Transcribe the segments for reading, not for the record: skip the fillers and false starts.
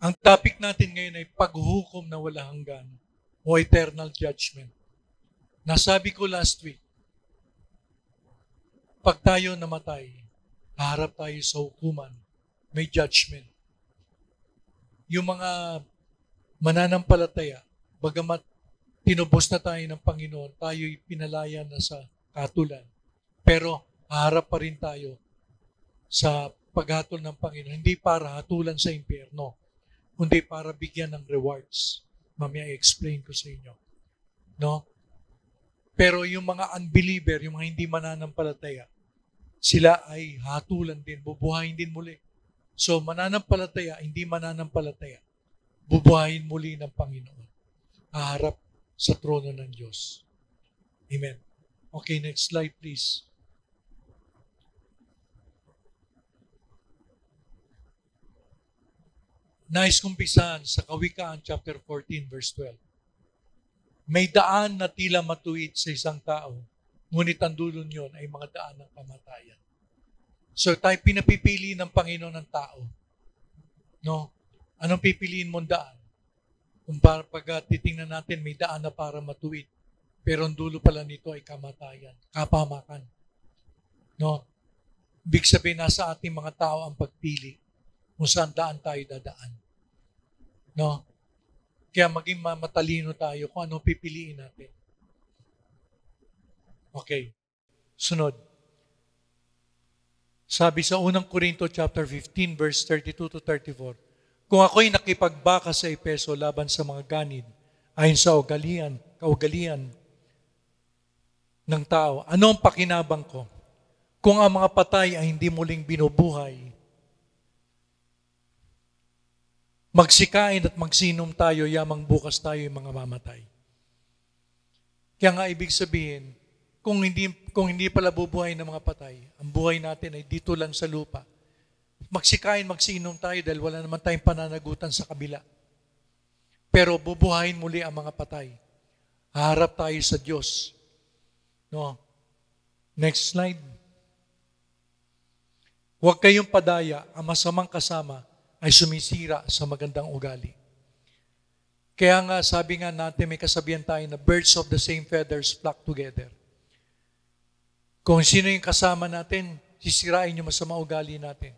Ang topic natin ngayon ay paghuhukom na wala hanggan o eternal judgment. Nasabi ko last week, pag tayo namatay, haharap tayo sa hukuman, may judgment. Yung mga mananampalataya, bagamat tinubos na tayo ng Panginoon, tayo'y pinalaya na sa katulan. Pero haharap pa rin tayo sa paghatol ng Panginoon, hindi para hatulan sa impyerno, kundi para bigyan ng rewards. Mamaya i-explain ko sa inyo. No? Pero yung mga unbeliever, yung mga hindi mananampalataya, sila ay hatulan din, bubuhayin din muli. So mananampalataya, hindi mananampalataya, bubuhayin muli ng Panginoon. Haharap sa trono ng Diyos. Amen. Okay, next slide please. Nais kumpisahan sa Kawikaan chapter 14 verse 12. May daan na tila matuwid sa isang tao, ngunit ang dulo niyon ay mga daan ng kamatayan. So tayo pinapipili ng Panginoon ng tao. No? Anong pipiliin mong daan? Kung pag titingnan natin, may daan na para matuwid. Pero ang dulo pala nito ay kamatayan, kapamakan. No? Ibig sabihin, nasa ating mga tao ang pagpili kung saan daan tayo dadaan. No? Kaya maging matalino tayo kung anong pipiliin natin. Okay. Sunod. Sabi sa unang Korinto chapter 15 verse 32 to 34, kung ako'y nakipagbaka sa Epeso laban sa mga ganid, ayon sa kaugalian ng tao, ano ang pakinabang ko? Kung ang mga patay ay hindi muling binubuhay, magsikain at magsinom tayo, yamang bukas tayo yung mga mamatay. Kaya nga ibig sabihin, kung hindi pala bubuhay ng mga patay, ang buhay natin ay dito lang sa lupa. Magsikain, magsinom tayo dahil wala naman tayong pananagutan sa kabila. Pero bubuhayin muli ang mga patay. Haharap tayo sa Diyos. No? Next slide. Huwag kayong padaya, ang masamang kasama ay sumisira sa magandang ugali. Kaya nga, sabi nga natin, may kasabihan tayo na birds of the same feathers flock together. Kung sino yung kasama natin, sisirain yung masama ugali natin.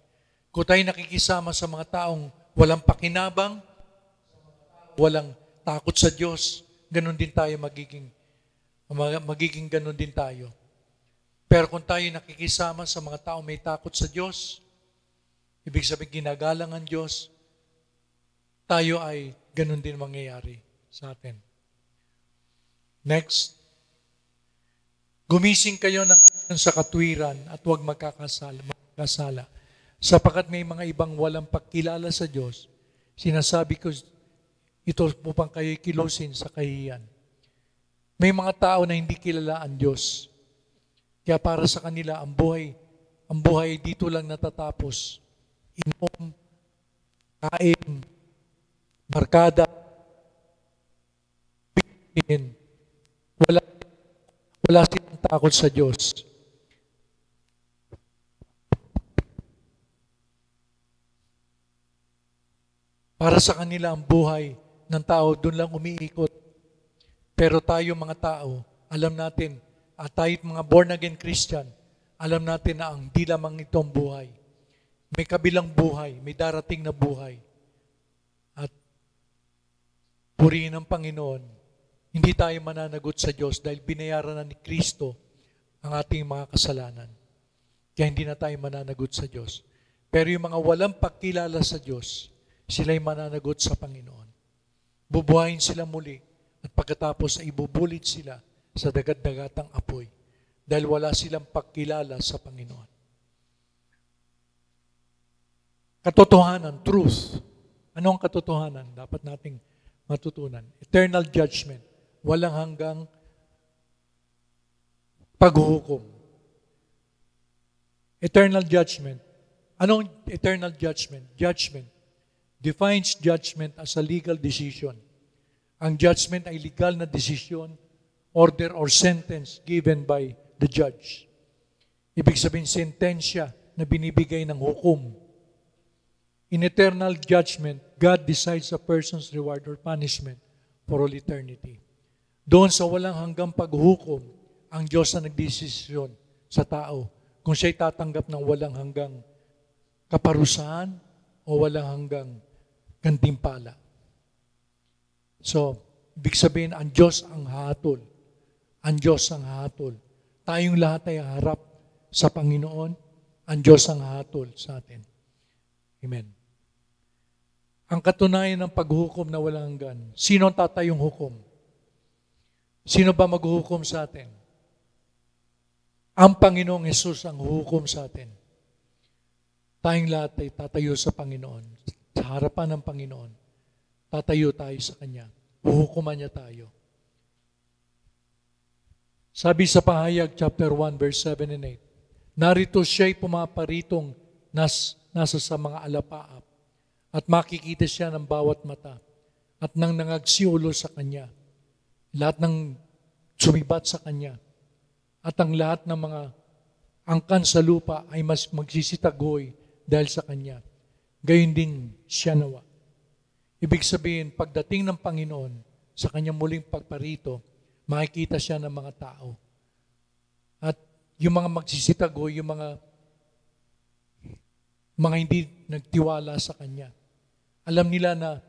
Kung tayo nakikisama sa mga taong walang pakinabang, walang takot sa Diyos, ganun din tayo magiging ganun din tayo. Pero kung tayo nakikisama sa mga taong may takot sa Diyos, ibig sabihin ginagalang ang Diyos, tayo ay ganun din mangyayari sa atin. Next. Gumising kayo ng ayon sa katwiran at huwag magkakasala. Sapagat may mga ibang walang pagkilala sa Diyos, sinasabi ko ito upang kayo'y kilusin sa kahihiyan. May mga tao na hindi kilala ang Diyos. Kaya para sa kanila, ang buhay dito lang natatapos. Inom, kain, barkada, wala silang takot sa Diyos. Para sa kanila, ang buhay ng tao doon lang umiikot. Pero tayo mga tao, alam natin, at tayo mga born-again Christian, alam natin na ang di lamang itong buhay. May kabilang buhay, may darating na buhay. At purihin ng Panginoon, hindi tayo mananagot sa Diyos dahil binayaran na ni Kristo ang ating mga kasalanan. Kaya hindi na tayo mananagot sa Diyos. Pero yung mga walang pagkilala sa Diyos, sila'y mananagot sa Panginoon. Bubuhayin sila muli at pagkatapos ay ibubulit sila sa dagat-dagatang apoy dahil wala silang pagkilala sa Panginoon. Katotohanan, truth. Ano ang katotohanan? Dapat nating matutunan. Eternal judgment. Walang hanggang paghuhukom. Eternal judgment. Anong eternal judgment? Judgment defines judgment as a legal decision. Ang judgment ay legal na desisyon, order or sentence given by the judge. Ibig sabihin, sentensya na binibigay ng hukom. In eternal judgment, God decides a person's reward or punishment for all eternity. Doon sa walang hanggang paghukom, ang Diyos na nagdesisyon sa tao kung siya'y tatanggap ng walang hanggang kaparusahan o walang hanggang gantimpala. So, ibig sabihin, ang Diyos ang hatol. Ang Diyos ang hatol. Tayong lahat ay harap sa Panginoon. Ang Diyos ang hatol sa atin. Amen. Ang katunayan ng paghukom na walang hanggan, sino ang tatayong hukom? Sino ba maghuhukom sa atin? Ang Panginoong Hesus ang huhukom sa atin. Tayong lahat ay tatayo sa Panginoon. Sa harapan ng Panginoon, tatayo tayo sa Kanya. Huhukuman niya tayo. Sabi sa Pahayag chapter 1 verse 7 and 8, narito siya'y pumaparitong nasa sa mga alapaap at makikita siya ng bawat mata at nang nangagsiulo sa Kanya. Lahat ng sumibat sa Kanya at ang lahat ng mga angkan sa lupa ay mas magsisitagoy dahil sa Kanya. Gayon din siya nawa. Ibig sabihin, pagdating ng Panginoon sa Kanyang muling pagparito, makikita siya ng mga tao. At yung mga magsisitagoy, yung mga hindi nagtiwala sa Kanya, alam nila na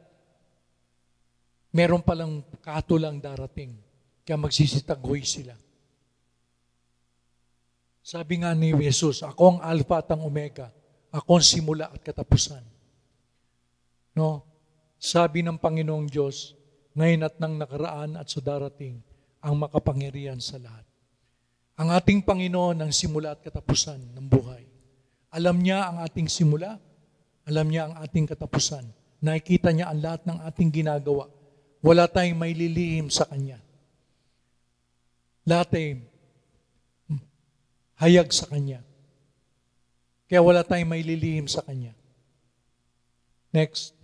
meron palang katulang darating, kaya magsisitagoy sila. Sabi nga ni Jesus, ako ang Alpha at ang Omega, ako ang simula at katapusan. No? Sabi ng Panginoong Diyos, ngayon at nang nakaraan at sa darating, ang makapangyarihan sa lahat. Ang ating Panginoon ang simula at katapusan ng buhay. Alam niya ang ating simula, alam niya ang ating katapusan. Nakikita niya ang lahat ng ating ginagawa. Wala tayong may lilihim sa Kanya. Lahat ay hayag sa Kanya. Kaya wala tayong may lilihim sa Kanya. Next.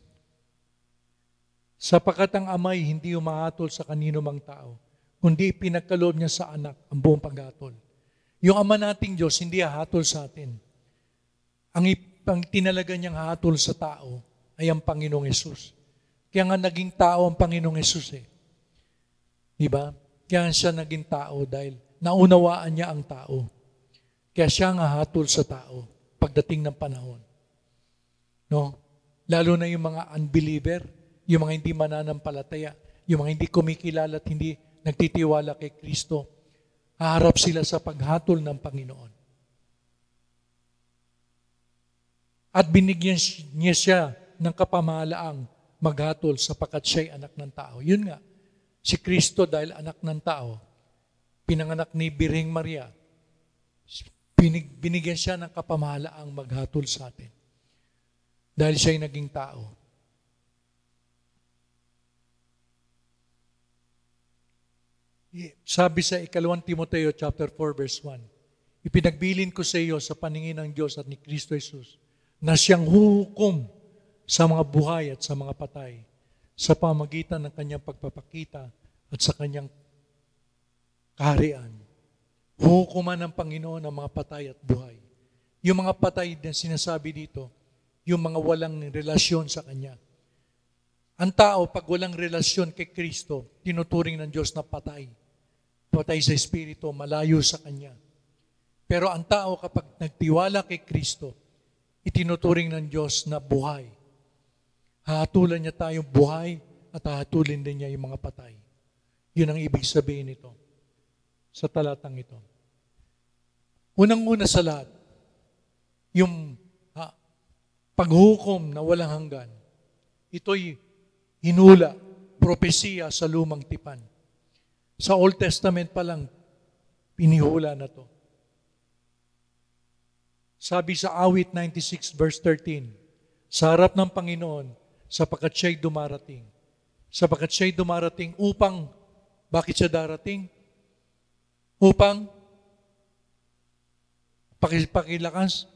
Sapagkat ang Ama'y hindi umahatol sa kanino mang tao, kundi pinagkaloob niya sa anak ang buong paghatol. Yung Ama nating Diyos hindi hahatol sa atin. Ang tinalaga niyang hahatol sa tao ay ang Panginoong Hesus. Kaya nga naging tao ang Panginoong Hesus eh. Diba? Kaya siya naging tao dahil naunawaan niya ang tao. Kaya siya ang hahatol sa tao pagdating ng panahon. No? Lalo na yung mga unbeliever, yung mga hindi mananampalataya, yung mga hindi kumikilala at hindi nagtitiwala kay Kristo, haharap sila sa paghatol ng Panginoon. At binigyan niya siya ng kapamahalaang maghatol sapagkat siya'y anak ng tao. Yun nga, si Kristo dahil anak ng tao, pinanganak ni Birheng Maria, binigyan siya ng kapamahalaang maghatol sa atin. Dahil siya'y naging tao. Sabi sa 2 Timoteo chapter 4 verse 1, ipinagbilin ko sa iyo sa paningin ng Diyos at ni Kristo Jesus na siyang huhukom sa mga buhay at sa mga patay sa pamagitan ng kanyang pagpapakita at sa kanyang kaharian. Huhukuman ng Panginoon ang mga patay at buhay. Yung mga patay na sinasabi dito, yung mga walang relasyon sa Kanya. Ang tao, pag walang relasyon kay Kristo, tinuturing ng Diyos na patay. Patay sa Espiritu, malayo sa Kanya. Pero ang tao, kapag nagtiwala kay Kristo, itinuturing ng Diyos na buhay. Hahatulan niya tayong buhay at hahatulin din niya yung mga patay. Yun ang ibig sabihin nito sa talatang ito. Unang-una sa lahat, yung paghukom na walang hanggan, ito'y hinula, propesiya sa lumang tipan. Sa Old Testament pa lang, pinihula na to. Sabi sa Awit 96 verse 13, sa harap ng Panginoon, sapagkat siya'y dumarating. Sapagkat siya'y dumarating upang, bakit siya darating? Upang pakilakas.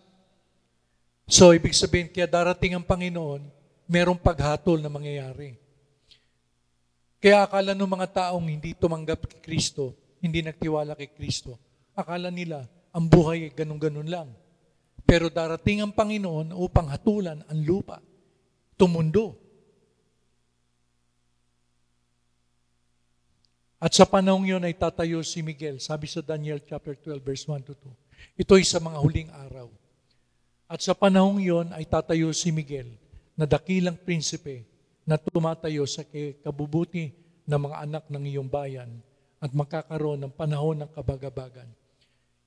So, ibig sabihin, kaya darating ang Panginoon, merong paghatol na mangyayari. Kaya akala ng mga taong hindi tumanggap kay Kristo, hindi nagtiwala kay Kristo, akala nila, ang buhay ay ganun-ganun lang. Pero darating ang Panginoon upang hatulan ang lupa tumundo. At sa panahong yun ay tatayo si Miguel. Sabi sa Daniel chapter 12 verse 1 to 2. Ito'y sa mga huling araw. At sa panahong yun ay tatayo si Miguel na dakilang prinsipe na tumatayo sa kabubuti ng mga anak ng iyong bayan at magkakaroon ng panahon ng kabagabagan.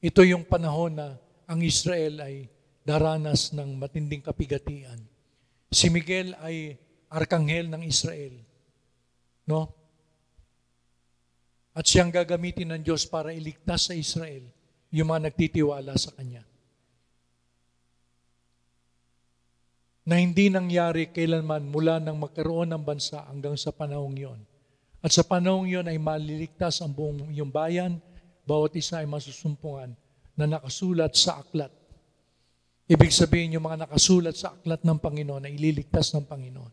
Ito yung panahon na ang Israel ay daranas ng matinding kapigatian. Si Miguel ay arkanghel ng Israel. No? At siyang gagamitin ng Diyos para iligtas sa Israel yung mga nagtitiwala sa Kanya. Na hindi nangyari kailanman mula nang magkaroon ng bansa hanggang sa panahong yon. At sa panahong yon ay maliligtas ang buong iyong bayan, bawat isa ay masusumpungan na nakasulat sa aklat. Ibig sabihin yung mga nakasulat sa aklat ng Panginoon ay ililigtas ng Panginoon.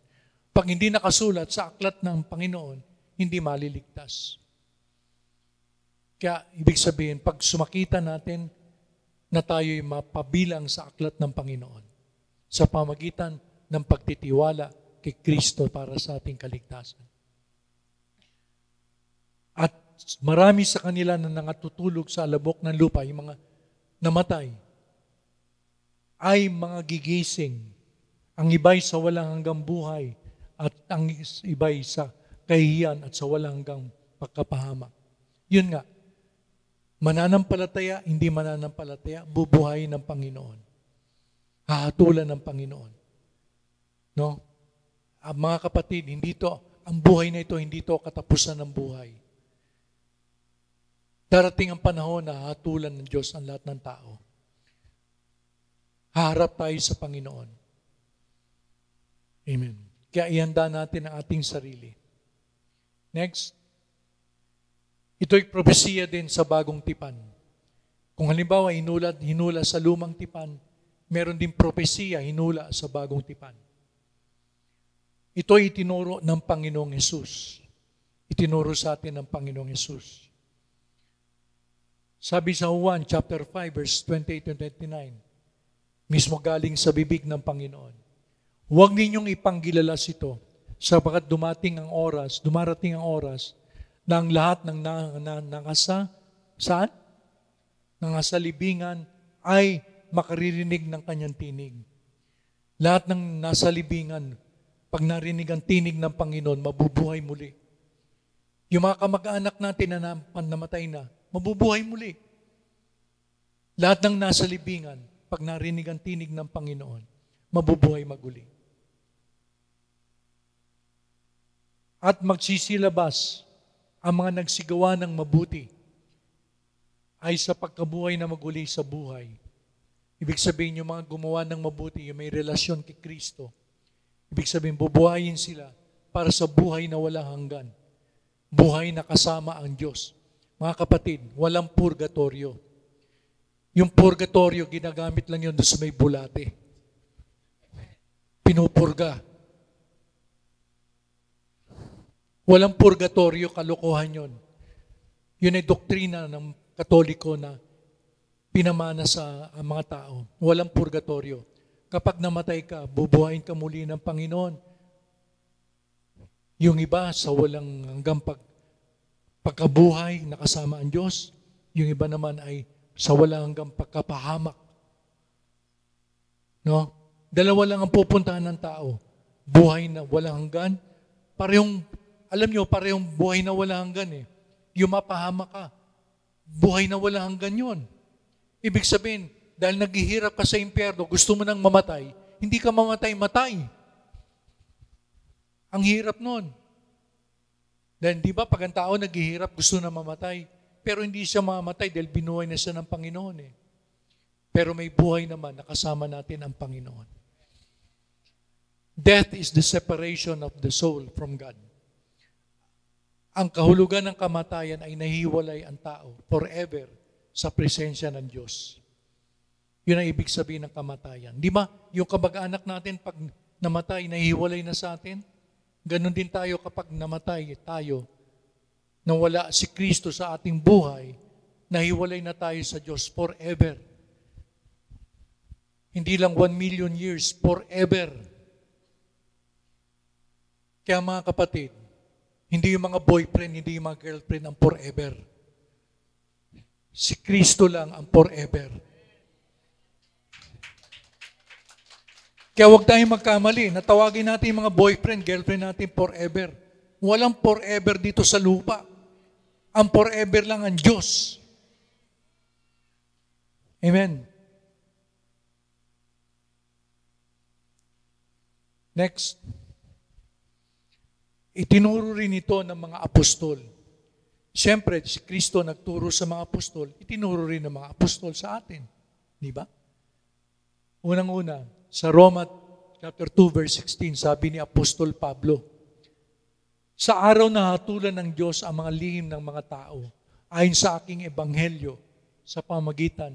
Pag hindi nakasulat sa aklat ng Panginoon, hindi maliligtas. Kaya ibig sabihin, pag sumakita natin na tayo'y mapabilang sa aklat ng Panginoon sa pamagitan ng pagtitiwala kay Kristo para sa ating kaligtasan. At marami sa kanila na nangatutulog sa alabok ng lupa, yung mga namatay, ay mga gigising. Ang iba'y sa walang hanggang buhay at ang iba'y sa kahihiyan at sa walang hanggang pagkapahamak. Yun nga, mananampalataya, hindi mananampalataya, bubuhayin ng Panginoon. Hahatulan ng Panginoon. No? Mga kapatid, ang buhay na ito, hindi ito katapusan ng buhay. Darating ang panahon na hahatulan ng Diyos ang lahat ng tao. Haharap tayo sa Panginoon. Amen. Kaya ihanda natin ang ating sarili. Next. Ito'y propesiya din sa bagong tipan. Kung halimbawa hinula sa lumang tipan, meron din propesiya hinula sa bagong tipan. Ito'y itinuro ng Panginoong Hesus. Itinuro sa atin ng Panginoong Hesus. Sabi sa Juan chapter 5 verse 28 and 29, mismo galing sa bibig ng Panginoon, huwag ninyong ipanggilalas ito sapagkat dumarating ang oras na ang lahat ng nasa libingan ay makaririnig ng kanyang tinig. Lahat ng nasa libingan, pag narinig ang tinig ng Panginoon, mabubuhay muli. Yung mga kamag-anak natin na namatay na, mabubuhay muli. Lahat ng nasa libingan, pag narinig ang tinig ng Panginoon, mabubuhay maguli. At magsisilabas ang mga nagsigawa ng mabuti ay sa pagkabuhay na maguli sa buhay. Ibig sabihin yung mga gumawa ng mabuti, yung may relasyon kay Kristo, ibig sabihin bubuhayin sila para sa buhay na walang hanggan. Buhay na kasama ang Diyos. Mga kapatid, walang purgatorio. Yung purgatorio, ginagamit lang yun sa may bulate. Pinupurga. Walang purgatorio, kalokohan yun. Yun ay doktrina ng Katoliko na pinamana sa mga tao. Walang purgatorio. Kapag namatay ka, bubuhayin ka muli ng Panginoon. Yung iba sa walang hanggang pagkabuhay, nakasama ang Diyos. Yung iba naman ay sa walang hanggang pagkapahamak. No? Dalawa lang ang pupuntahan ng tao. Buhay na walang hanggan. Parehong buhay na walang hanggan eh. Yung mapahamak ka, buhay na walang hanggan yun. Ibig sabihin, dahil naghihirap ka sa impyerno, gusto mo nang mamatay, hindi ka mamatay-matay. Ang hirap nun. Dahil di ba, pag ang tao naghihirap, gusto na mamatay, pero hindi siya mamamatay dahil binuhay na siya ng Panginoon eh. Pero may buhay naman, nakasama natin ang Panginoon. Death is the separation of the soul from God. Ang kahulugan ng kamatayan ay nahiwalay ang tao forever sa presensya ng Diyos. Yun ang ibig sabihin ng kamatayan. Di ba, yung kamag-anak natin pag namatay, nahiwalay na sa atin? Ganon din tayo kapag namatay tayo, nang wala si Kristo sa ating buhay, nahiwalay na tayo sa Diyos forever. Hindi lang 1 million years, forever. Kaya mga kapatid, hindi yung mga boyfriend, hindi yung mga girlfriend ang forever. Si Kristo lang ang forever. Kaya huwag tayong magkamali. Natawagin natin yung mga boyfriend, girlfriend natin forever. Walang forever dito sa lupa. Ang forever lang ang Diyos. Amen. Next. Itinuro rin ito ng mga apostol. Siyempre, si Kristo nagturo sa mga apostol, itinuro rin ng mga apostol sa atin. Di ba? Unang-una, sa Roma chapter 2 verse 16, sabi ni Apostol Pablo, sa araw na hatulan ng Diyos ang mga lihim ng mga tao, ayon sa aking ebanghelyo, sa pamagitan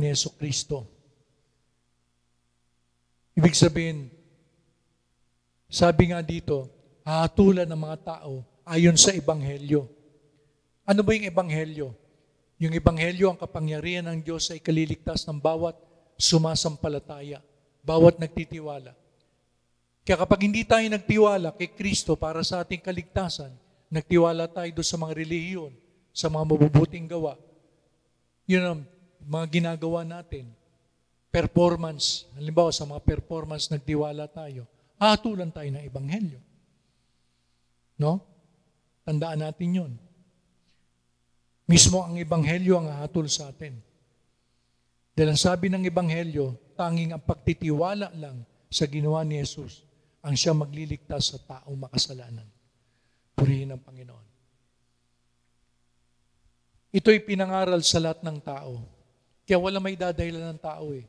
ni Jesucristo. Ibig sabihin, sabi nga dito, hahatulan ng mga tao ayon sa ebanghelyo. Ano ba yung ebanghelyo? Yung ebanghelyo, ang kapangyarihan ng Diyos ay kaliligtas ng bawat sumasampalataya, bawat nagtitiwala. Kaya kapag hindi tayo nagtiwala kay Kristo para sa ating kaligtasan, nagtiwala tayo doon sa mga relihiyon, sa mga mabubuting gawa, yun ang mga ginagawa natin. Performance, halimbawa sa mga performance nagtiwala tayo, hahatulan tayo ng ebanghelyo. No? Tandaan natin yun. Mismo ang ebanghelyo ang hahatol sa atin. Dahil ang sabi ng ebanghelyo, tanging ang pagtitiwala lang sa ginawa ni Jesus ang siya magliligtas sa taong makasalanan. Purihin ang Panginoon. Ito'y pinangaral sa lahat ng tao. Kaya wala may dadahilan ng tao eh.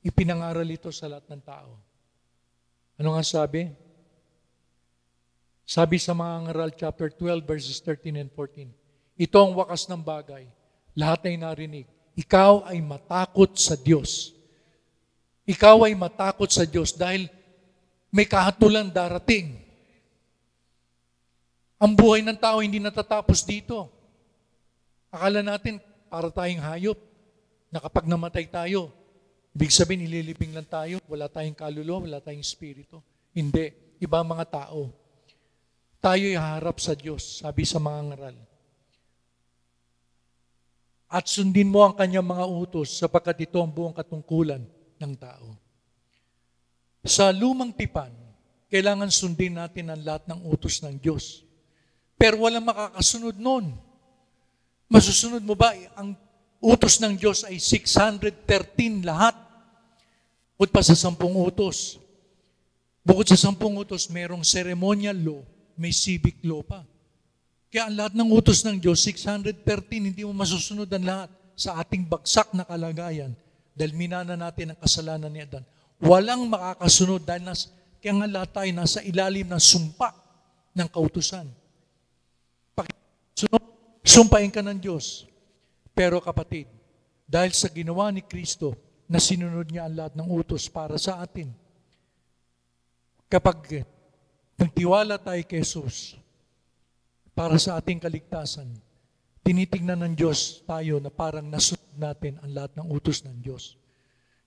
Ipinangaral ito sa lahat ng tao. Ano nga sabi? Sabi sa mga ngaral chapter 12 verses 13 and 14, ito ang wakas ng bagay. Lahat ay narinig. Ikaw ay matakot sa Diyos. Ikaw ay matakot sa Diyos dahil may kahatulan darating. Ang buhay ng tao hindi natatapos dito. Akala natin para tayong hayop na kapag namatay tayo, ibig sabihin ililibing lang tayo, wala tayong kaluluwa, wala tayong espiritu. Hindi. Iba mga tao. Tayo'y harap sa Diyos, sabi sa mga ngaral. At sundin mo ang kanyang mga utos sapagkat ito ang buong katungkulan ng tao. Sa lumang tipan, kailangan sundin natin ang lahat ng utos ng Diyos. Pero walang makakasunod nun. Masusunod mo ba ang utos ng Diyos ay 613 lahat? Bukod pa sa 10 utos. Bukod sa 10 utos, merong ceremonial law, may civic law pa. Kaya ang lahat ng utos ng Diyos, 613, hindi mo masusunod ang lahat sa ating bagsak na kalagayan dahil minana natin ang kasalanan ni Adan. Walang makakasunod dahil kaya nga lahat tayo nasa ilalim ng sumpa ng kautusan. Sumpain ka ng Diyos. Pero kapatid, dahil sa ginawa ni Kristo na sinunod niya ang lahat ng utos para sa atin, kapag nagtiwala tayo kay Jesus para sa ating kaligtasan, tinitingnan ng Diyos tayo na parang nasunod natin ang lahat ng utos ng Diyos.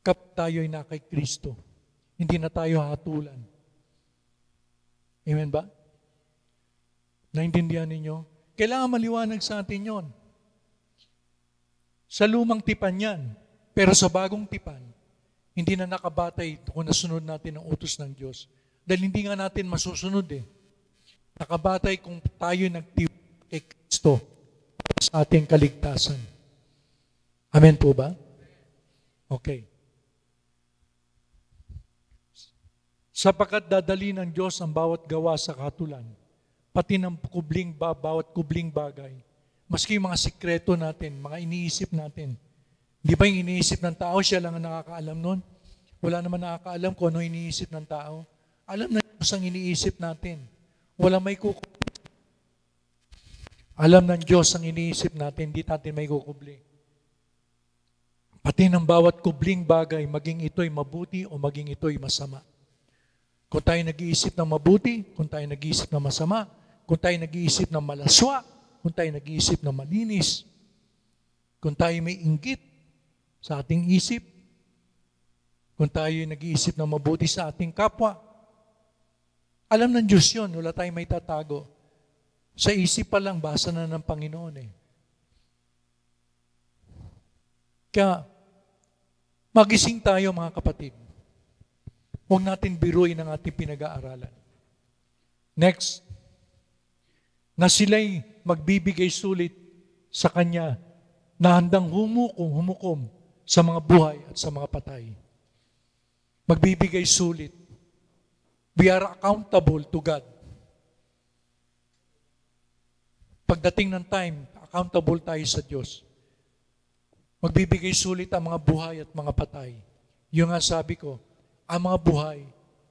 Kapag tayo ay na kay Kristo, hindi na tayo hatulan. Amen ba? Naintindihan ninyo? Kailangan maliwanag sa atin yon. Sa lumang tipan yan, pero sa bagong tipan, hindi na nakabatay kung nasunod natin ang utos ng Diyos. Dahil hindi nga natin masusunod eh. Nakabatay kung tayo nagtiwala kay Kristo sa ating kaligtasan. Amen po ba? Okay. Sapagkat dadali ng Diyos ang bawat gawa sa katulan, pati ng bawat kubling bagay, maski yung mga sikreto natin, mga iniisip natin. Di ba yung iniisip ng tao, siya lang ang nakakaalam nun? Wala naman nakakaalam kung ano iniisip ng tao. Alam na Diyos ang iniisip natin. Wala may kukubli. Alam ng Diyos ang iniisip natin, hindi natin may kukubli. Pati ng bawat kubling bagay, maging ito'y mabuti o maging ito'y masama. Kung tayo nag-iisip ng mabuti, kung tayo nag-iisip ng masama, kung tayo nag-iisip ng malaswa, kung tayo nag-iisip ng malinis, kung tayo may inggit sa ating isip, kung tayo nag-iisip ng mabuti sa ating kapwa, Alam ng Diyos yun, wala tayong may tatago. Sa isip pa lang, basa na ng Panginoon eh. Kaya, magising tayo mga kapatid. Huwag natin biruin ang ating pinag-aaralan. Next, na sila'y magbibigay sulit sa Kanya na handang humukom sa mga buhay at sa mga patay. Magbibigay sulit. We are accountable to God. Pagdating ng time, accountable tayo sa Diyos. Magbibigay sulit ang mga buhay at mga patay. Yung nga sabi ko, ang mga buhay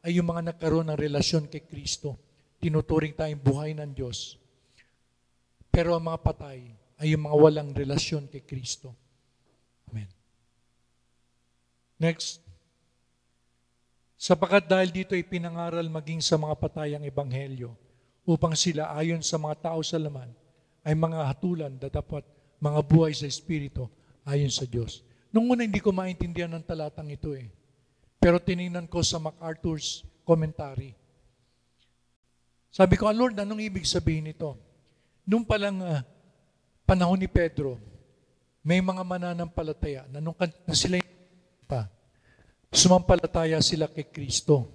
ay yung mga nagkaroon ng relasyon kay Kristo. Tinuturing tayong buhay ng Diyos. Pero ang mga patay ay yung mga walang relasyon kay Kristo. Amen. Next. Sapagkat dahil dito ay pinangaral maging sa mga patay ang ebanghelyo upang sila ayon sa mga tao sa laman ay mga hatulan na dapat mga buhay sa Espiritu ayon sa Diyos. Nung una hindi ko maintindihan ng talatang ito eh. Pero tinignan ko sa MacArthur's commentary. Sabi ko, Lord, anong ibig sabihin nito? Nung palang panahon ni Pedro, may mga mananampalataya na nung na sila pa, sumampalataya sila kay Kristo.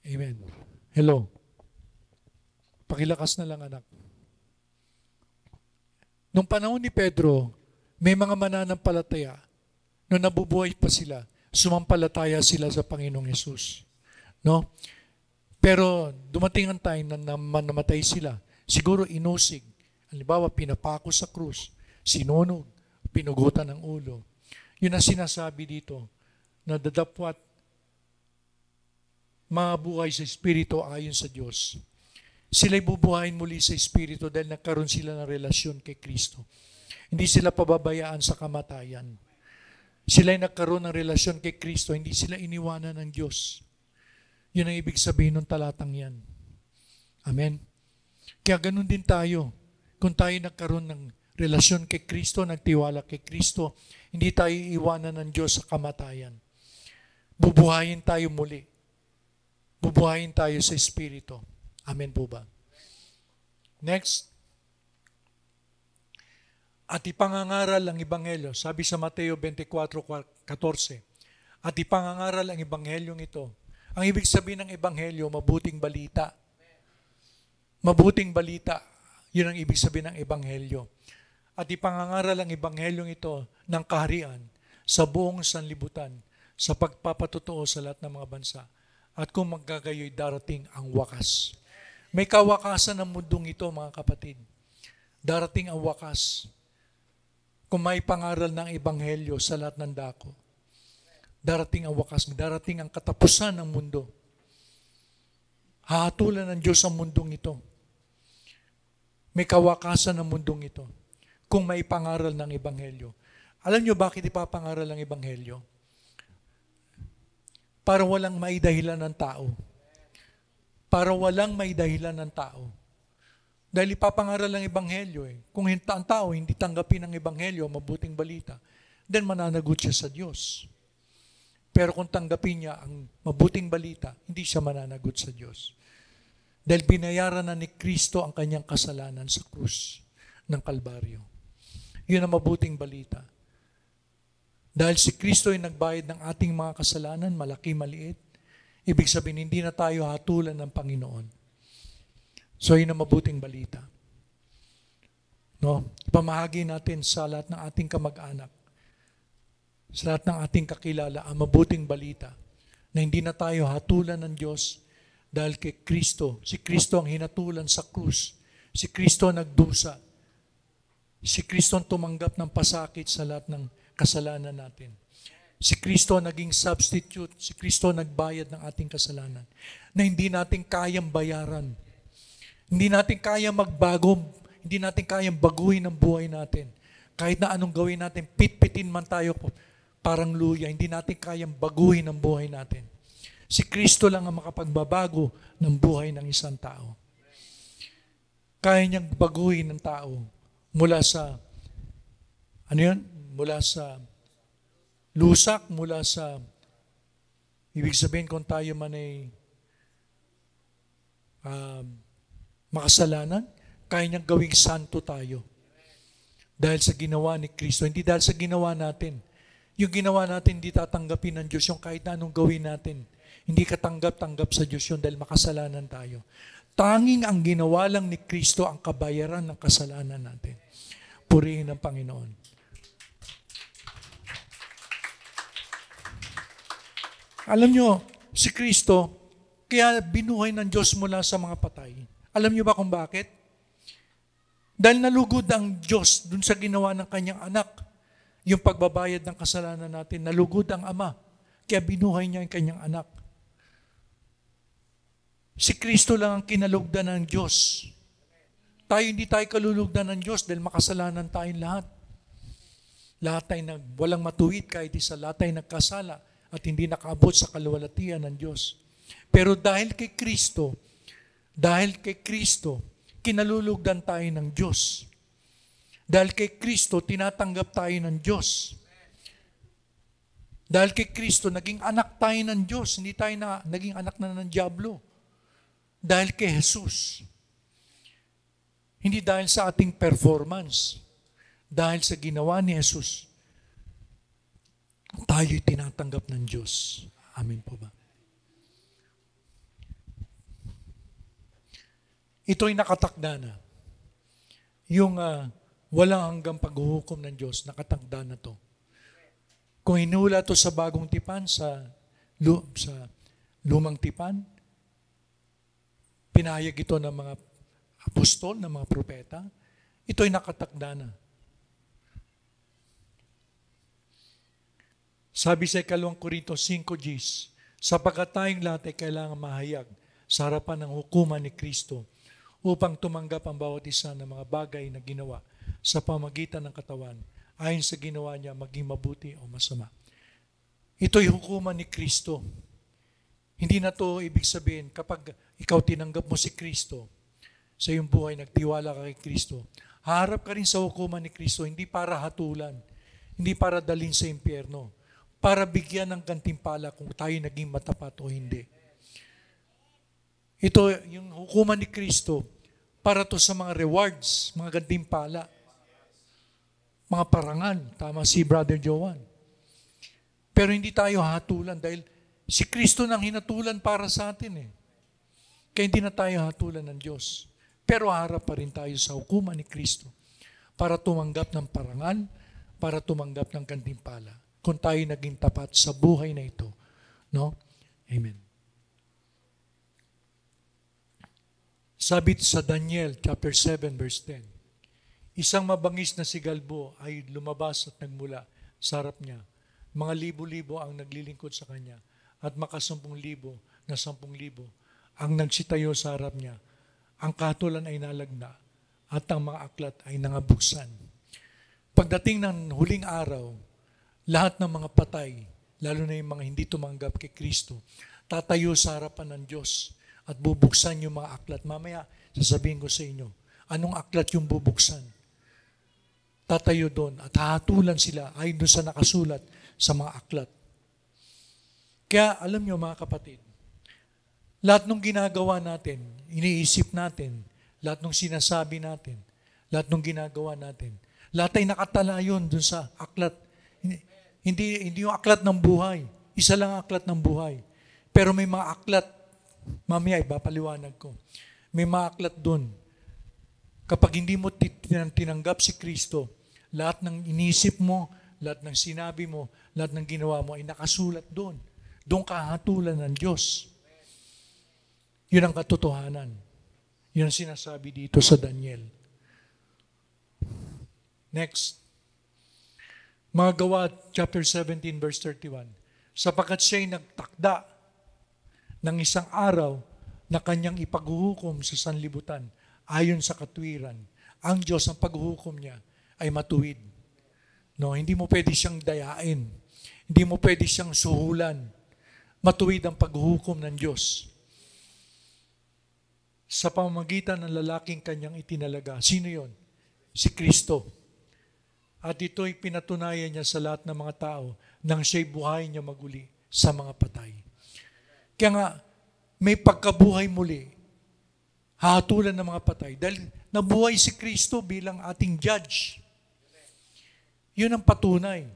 Amen. Hello. Pakilakas na lang, anak. Nung panahon ni Pedro, may mga mananampalataya, nung nabubuhay pa sila, sumampalataya sila sa Panginoong Yesus. No? Pero dumating ang time na namatay sila. Siguro inusig. Halimbawa, pinapako sa krus, sinunog, pinugutan ng ulo. Yun ang sinasabi dito, na dadapwat mabuhay sa Espiritu ayon sa Diyos. Sila'y bubuhayin muli sa Espiritu dahil nagkaroon sila ng relasyon kay Kristo. Hindi sila pababayaan sa kamatayan. Sila'y nagkaroon ng relasyon kay Kristo, hindi sila iniwanan ng Diyos. Yun ang ibig sabihin ng talatang yan. Amen? Kaya ganun din tayo. Kung tayo nagkaroon ng relasyon kay Kristo, nagtiwala kay Kristo, hindi tayo iiwanan ng Diyos sa kamatayan. Bubuhayin tayo muli. Bubuhayin tayo sa Espiritu. Amen po ba? Next. At ipangangaral ang Ebanghelyo. Sabi sa Mateo 24:14. At ipangangaral ang Ebanghelyong ito. Ang ibig sabihin ng Ebanghelyo, mabuting balita. Mabuting balita. Yun ang ibig sabihin ng Ebanghelyo. At ipangangaral ang Ebanghelyong ito ng kaharian sa buong sanlibutan sa pagpapatotoo sa lahat ng mga bansa. At kung magkagayoy darating ang wakas. May kawakasan ng mundong ito, mga kapatid. Darating ang wakas. Kung may pangaral ng Ebanghelyo sa lahat ng dako. Darating ang wakas. Darating ang katapusan ng mundo. Hahatulan ng Diyos ang mundong ito. May kawakasan ng mundong ito. Kung may pangaral ng Ebanghelyo. Alam niyo bakit ipapangaral ang Ebanghelyo? Para walang maidahilan ng tao. Para walang maidahilan ng tao. Dahil ipapangaral ang Ebanghelyo eh. Kung ang tao hindi tanggapin ang Ebanghelyo, mabuting balita, then mananagot siya sa Diyos. Pero kung tanggapin niya ang mabuting balita, hindi siya mananagot sa Diyos. Dahil binayaran na ni Kristo ang kanyang kasalanan sa krus ng Kalbaryo. Yun ang mabuting balita. Dahil si Kristo ay nagbayad ng ating mga kasalanan, malaki, maliit, ibig sabihin, hindi na tayo hatulan ng Panginoon. So, yun ang mabuting balita. No? Pamahagi natin sa lahat ng ating kamag-anak, sa lahat ng ating kakilala, ang mabuting balita na hindi na tayo hatulan ng Diyos dahil kay Kristo. Si Kristo ang hinatulan sa krus. Si Kristo nagdusa. Si Kristo ang tumanggap ng pasakit sa lahat ng kasalanan natin. Si Kristo naging substitute. Si Kristo nagbayad ng ating kasalanan na hindi natin kayang bayaran. Hindi natin kayang magbago. Hindi natin kayang baguhin ang buhay natin. Kahit na anong gawin natin, pitpitin man tayo parang luya, hindi natin kayang baguhin ang buhay natin. Si Kristo lang ang makapagbabago ng buhay ng isang tao. Kaya niyang baguhin ng tao mula sa, mula sa lusak, mula sa Ibig sabihin kung tayo man ay makasalanan, kaya niyang gawing santo tayo. Dahil sa ginawa ni Kristo, hindi dahil sa ginawa natin. Yung ginawa natin, hindi tatanggapin ng Diyos yung kahit na anong gawin natin. Hindi katanggap-tanggap sa Diyos yun dahil makasalanan tayo. Tanging ang ginawa lang ni Kristo ang kabayaran ng kasalanan natin. Purihin ang Panginoon. Alam nyo, si Kristo, kaya binuhay ng Diyos mula sa mga patay. Alam nyo ba kung bakit? Dahil nalugod ang Diyos dun sa ginawa ng kanyang anak. Yung pagbabayad ng kasalanan natin, nalugod ang Ama. Kaya binuhay niya ang kanyang anak. Si Kristo lang ang kinalugdan ng Diyos. Hindi tayo kalulugdan ng Diyos dahil makasalanan tayong lahat. Lahat tayo walang matuwid kahit isa, lahat tayo nagkasala at hindi nakaabot sa kaluwalhatian ng Diyos. Pero dahil kay Kristo, kinalulugdan tayo ng Diyos. Dahil kay Kristo, tinatanggap tayo ng Diyos. Dahil kay Kristo, naging anak tayo ng Diyos. Hindi tayo naging anak na ng Diablo. Dahil kay Jesus. Hindi dahil sa ating performance. Dahil sa ginawa ni Jesus, tayo'y tinatanggap ng Diyos. Amen po ba? Ito'y nakatakda na. Yung walang hanggang paghuhukom ng Diyos, nakatakda na to. Kung hinula to sa bagong tipan, sa lumang tipan, pinahayag ito ng mga apostol, ng mga propeta, ito'y nakatakda na. Sabi sa 2 Korintos 5:10, sapagkat tayong lahat ay kailangan mahayag sa harapan ng hukuman ni Kristo upang tumanggap ang bawat isa ng mga bagay na ginawa sa pamagitan ng katawan ayon sa ginawa niya maging mabuti o masama. Ito'y hukuman ni Kristo. Hindi na to ibig sabihin kapag ikaw tinanggap mo si Kristo sa iyong buhay, nagtiwala ka kay Kristo, haharap ka rin sa hukuman ni Kristo, hindi para hatulan, hindi para dalhin sa impyerno, para bigyan ng gantimpala kung tayo naging matapat o hindi. Ito, yung hukuman ni Kristo, para to sa mga rewards, mga gantimpala, mga parangal. Tama si Brother Joan. Pero hindi tayo hatulan dahil si Kristo nang hinatulan para sa atin eh. Kaya hindi na tayo hatulan ng Diyos. Pero harap pa rin tayo sa hukuman ni Kristo para tumanggap ng parangal, para tumanggap ng gantimpala. Kung tayo naging tapat sa buhay na ito. No? Amen. Sabi sa Daniel chapter 7 verse 10, isang mabangis na sigalbo ay lumabas at nagmula sa harap niya. Mga libo-libo ang naglilingkod sa kanya at maka-10,000 na 10,000 ang nagsitayo sa harap niya. Ang katulan ay nalagna at ang mga aklat ay nangabuksan. Pagdating ng huling araw, lahat ng mga patay, lalo na yung mga hindi tumanggap kay Kristo, tatayo sa harapan ng Diyos at bubuksan yung mga aklat. Mamaya, sasabihin ko sa inyo, anong aklat yung bubuksan? Tatayo doon at hahatulan sila ayon doon sa nakasulat sa mga aklat. Kaya alam nyo mga kapatid, lahat ng ginagawa natin, iniisip natin, lahat ng sinasabi natin, lahat ng ginagawa natin, lahat ay nakatala yun doon sa aklat. Hindi yung aklat ng buhay. Isa lang ang aklat ng buhay. Pero may mga aklat, mamaya ipapaliwanag ko. May mga aklat doon. Kapag hindi mo tinanggap si Kristo, lahat ng inisip mo, lahat ng sinabi mo, lahat ng ginawa mo ay nakasulat doon. Doon kahatulan ng Diyos. Yun ang katotohanan. Yun ang sinasabi dito sa Daniel. Next. Mga Gawa, chapter 17, verse 31. Sapagkat siya'y nagtakda ng isang araw na kanyang ipaghuhukom sa sanlibutan ayon sa katwiran. Ang Diyos, ang paghuhukom niya ay matuwid. No, hindi mo pwede siyang dayain. Hindi mo pwede siyang suhulan. Matuwid ang paghuhukom ng Diyos. Sa pamamagitan ng lalaking kanyang itinalaga. Sino yon? Si Kristo. At ito'y pinatunayan niya sa lahat ng mga tao nang siya'y buhay niya maguli sa mga patay. Kaya nga, may pagkabuhay muli, hahatulan ng mga patay. Dahil nabuhay si Kristo bilang ating judge. Yun ang patunay.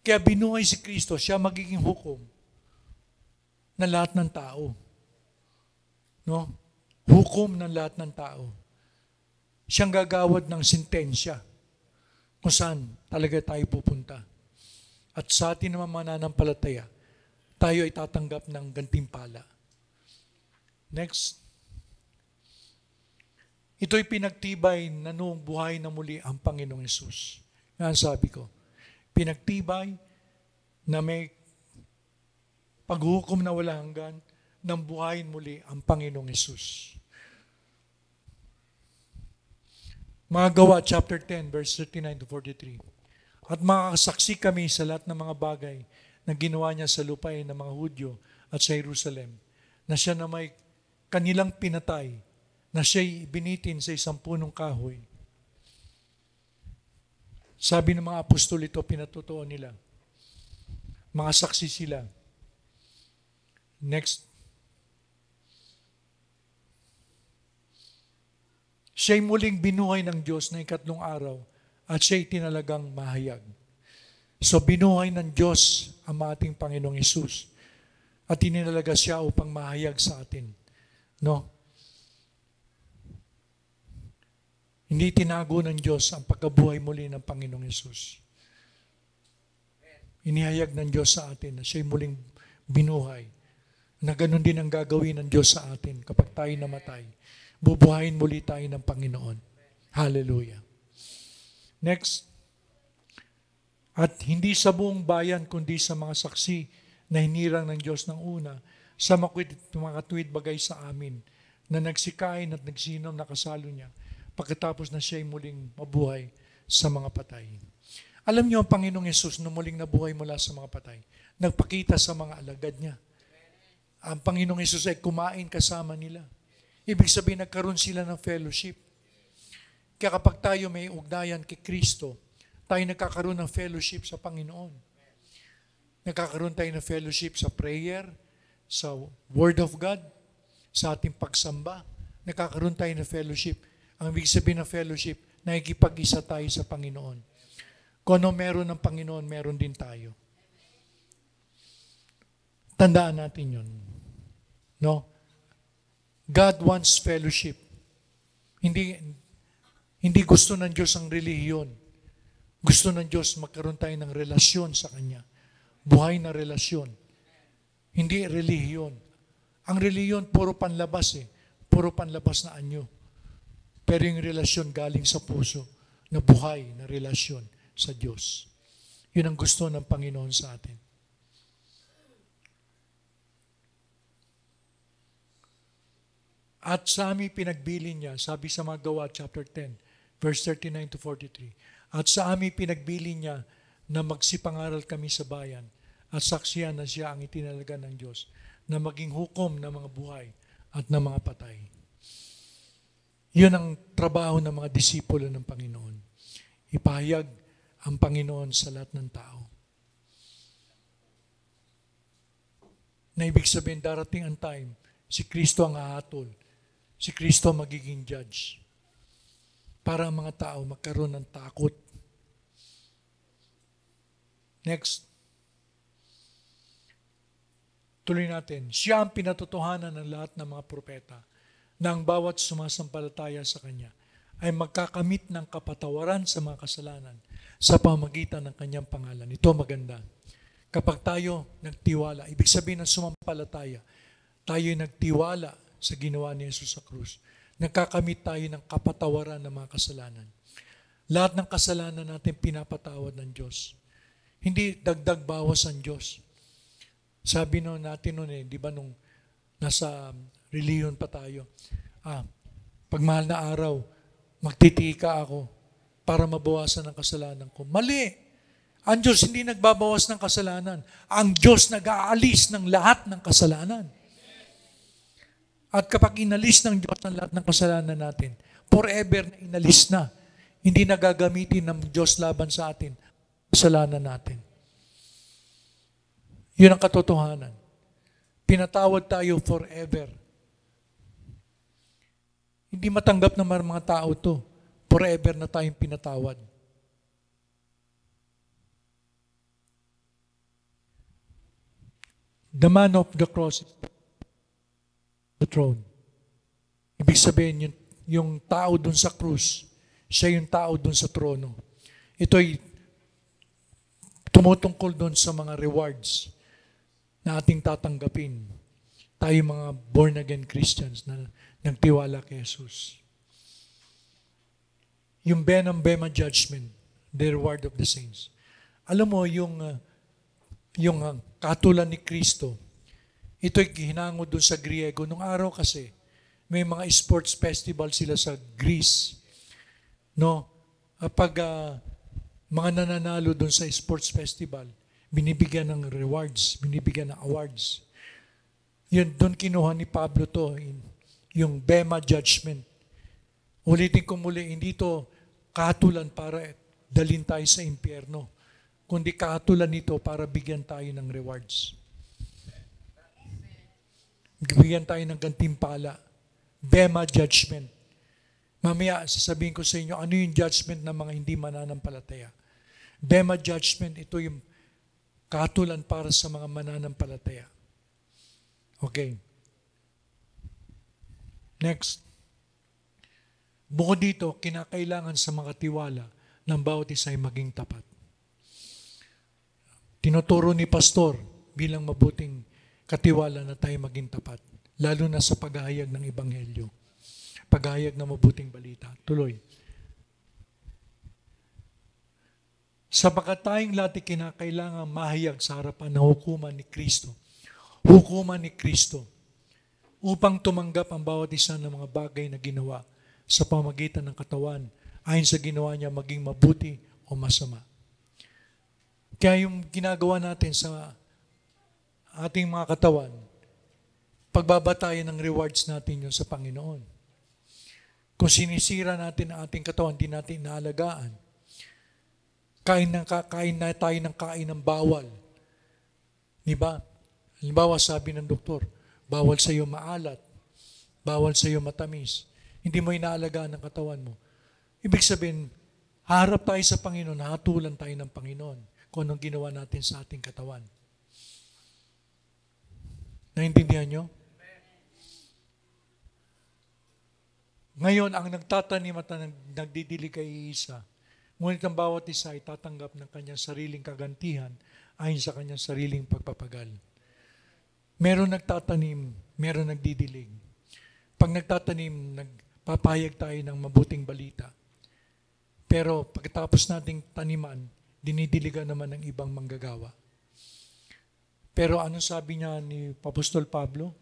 Kaya binuhay si Kristo, siya magiging hukom ng lahat ng tao. No? Hukom ng lahat ng tao. Siyang gagawad ng sentensya kung saan talaga tayo pupunta. At sa atin naman mananampalataya, tayo ay tatanggap ng gantimpala. Next. Ito'y pinagtibay na noong buhay na muli ang Panginoong Hesus. Yan sabi ko. Pinagtibay na may paghuhukom na wala hanggan ng buhay muli ang Panginoong Hesus. Mga Gawa, chapter 10, verse 39 to 43. At makakasaksi kami sa lahat ng mga bagay na ginawa niya sa lupain ng mga Hudyo at sa Jerusalem, na siya na may kanilang pinatay, na siya'y binitin sa isang punong kahoy. Sabi ng mga apostol ito, pinatotoo nila. Mga saksi sila. Next. Siya'y muling binuhay ng Diyos na ikatlong araw at siya'y tinalagang mahayag. So binuhay ng Diyos ang ating Panginoong Hesus at tinalaga siya upang mahayag sa atin. No? Hindi tinago ng Diyos ang pagkabuhay muli ng Panginoong Hesus. Inihayag ng Diyos sa atin na siya'y muling binuhay. Na ganun din ang gagawin ng Diyos sa atin kapag tayo namatay. Bubuhayin muli tayo ng Panginoon. Hallelujah. Next. At hindi sa buong bayan, kundi sa mga saksi na hinirang ng Diyos ng una, sa mga katuwid bagay sa amin, na nagsikain at nagsinom na kasalo niya, pagkatapos na siya'y muling mabuhay sa mga patay. Alam niyo ang Panginoong Hesus na muling nabuhay mula sa mga patay, nagpakita sa mga alagad niya. Ang Panginoong Hesus ay kumain kasama nila. Ibig sabihin, nagkaroon sila ng fellowship. Kaya kapag tayo may ugnayan kay Kristo, tayo nagkakaroon ng fellowship sa Panginoon. Nagkakaroon tayo ng fellowship sa prayer, sa Word of God, sa ating pagsamba. Nagkakaroon tayo ng fellowship. Ang ibig sabihin ng fellowship, nakikipag-isa tayo sa Panginoon. Kung ano meron ng Panginoon, meron din tayo. Tandaan natin yun. No? God wants fellowship. Hindi gusto ng Diyos ang relihiyon. Gusto ng Diyos magkaroon tayo ng relasyon sa Kanya. Buhay na relasyon. Hindi relihiyon. Ang relihiyon, puro panlabas eh. Puro panlabas na anyo. Pero yung relasyon galing sa puso, na buhay na relasyon sa Diyos. Yun ang gusto ng Panginoon sa atin. At sa amin pinagbili niya, sabi sa mga Gawa, chapter 10, verse 39 to 43. At sa amin pinagbili niya na magsipangaral kami sa bayan at saksiyan na siya ang itinalaga ng Diyos na maging hukom ng mga buhay at ng mga patay. Yun ang trabaho ng mga disipulo ng Panginoon. Ipahayag ang Panginoon sa lahat ng tao. Na ibig sabihin, darating ang time, si Kristo ang hahatol. Si Kristo magiging judge. Para ang mga tao magkaroon ng takot. Next. Tuloy natin. Siya ang pinatotohanan ng lahat ng mga propeta na ang bawat sumasampalataya sa Kanya ay magkakamit ng kapatawaran sa mga kasalanan sa pamagitan ng Kanyang pangalan. Ito maganda. Kapag tayo nagtiwala, ibig sabihin ng sumampalataya, tayo nagtiwala sa ginawa ni Jesus sa krus. Nagkakamit tayo ng kapatawaran ng mga kasalanan. Lahat ng kasalanan natin pinapatawad ng Diyos. Hindi dagdag bawas ang Diyos. Sabi natin noon di ba nung nasa reliyon pa tayo, pag mahal na araw, magtitika ako para mabawasan ang kasalanan ko. Mali! Ang Diyos hindi nagbabawas ng kasalanan. Ang Diyos nag-aalis ng lahat ng kasalanan. At kapag inalis ng Diyos ang lahat ng kasalanan natin, forever na inalis na. Hindi na gagamitin ng Diyos laban sa atin, kasalanan natin. Yun ang katotohanan. Pinatawad tayo forever. Hindi matanggap ng mga tao to. Forever na tayong pinatawad. The man of the cross is the throne. Ibig sabihin, yung tao dun sa krus, siya yung tao dun sa trono. Ito'y tumutungkol dun sa mga rewards na ating tatanggapin. Tayo mga born-again Christians na nagtiwala kay Jesus. Yung Bema judgment, the reward of the saints. Alam mo, yung katulad ni Kristo, ito'y hinango dun sa Griego. Nung araw kasi, may mga sports festival sila sa Greece. No? Pag mga nananalo dun sa sports festival, binibigyan ng rewards, binibigyan ng awards. Yun, dun kinuha ni Pablo to, yung Bema judgment. Ulitin ko muli, hindi to kahatulan para dalhin tayo sa impyerno, kundi kahatulan nito para bigyan tayo ng rewards. Bigyan tayo ng gantimpala. Bema judgment. Mamaya, sasabihin ko sa inyo, ano yung judgment ng mga hindi mananampalataya. Bema judgment, ito yung kahatulan para sa mga mananampalataya. Okay. Next. Bukod dito, kinakailangan sa mga tiwala ng bawat isa ay maging tapat. Tinuturo ni pastor bilang mabuting katiwala na tayo maging tapat, lalo na sa paghahayag ng ebanghelyo, paghahayag ng mabuting balita. Tuloy. Sapagkat tayong lahat kinakailangan mahayag sa harapan ng hukuman ni Kristo. Hukuman ni Kristo upang tumanggap ang bawat isa ng mga bagay na ginawa sa pamagitan ng katawan ayon sa ginawa niya maging mabuti o masama. Kaya yung ginagawa natin sa ating mga katawan, pagbabatayan ng rewards natin yun sa Panginoon. Kung sinisira natin ang ating katawan, hindi natin inaalagaan. Kain na tayo ng kain ng bawal. Diba? Halimbawa, sabi ng doktor, bawal sa iyo maalat, bawal sa iyo matamis. Hindi mo inaalagaan ang katawan mo. Ibig sabihin, harap tayo sa Panginoon, hatulan tayo ng Panginoon kung anong ginawa natin sa ating katawan. Naintindihan nyo? Ngayon, ang nagtatanim at nagdidilig kay isa, ngunit ang bawat isa ay tatanggap ng kanyang sariling kagantihan ayon sa kanyang sariling pagpapagal. Meron nagtatanim, meron nagdidilig. Pag nagtatanim, nagpapahayag tayo ng mabuting balita. Pero pagkatapos nating taniman, dinidiligan naman ng ibang manggagawa. Pero ano sabi niya ni Apostol Pablo?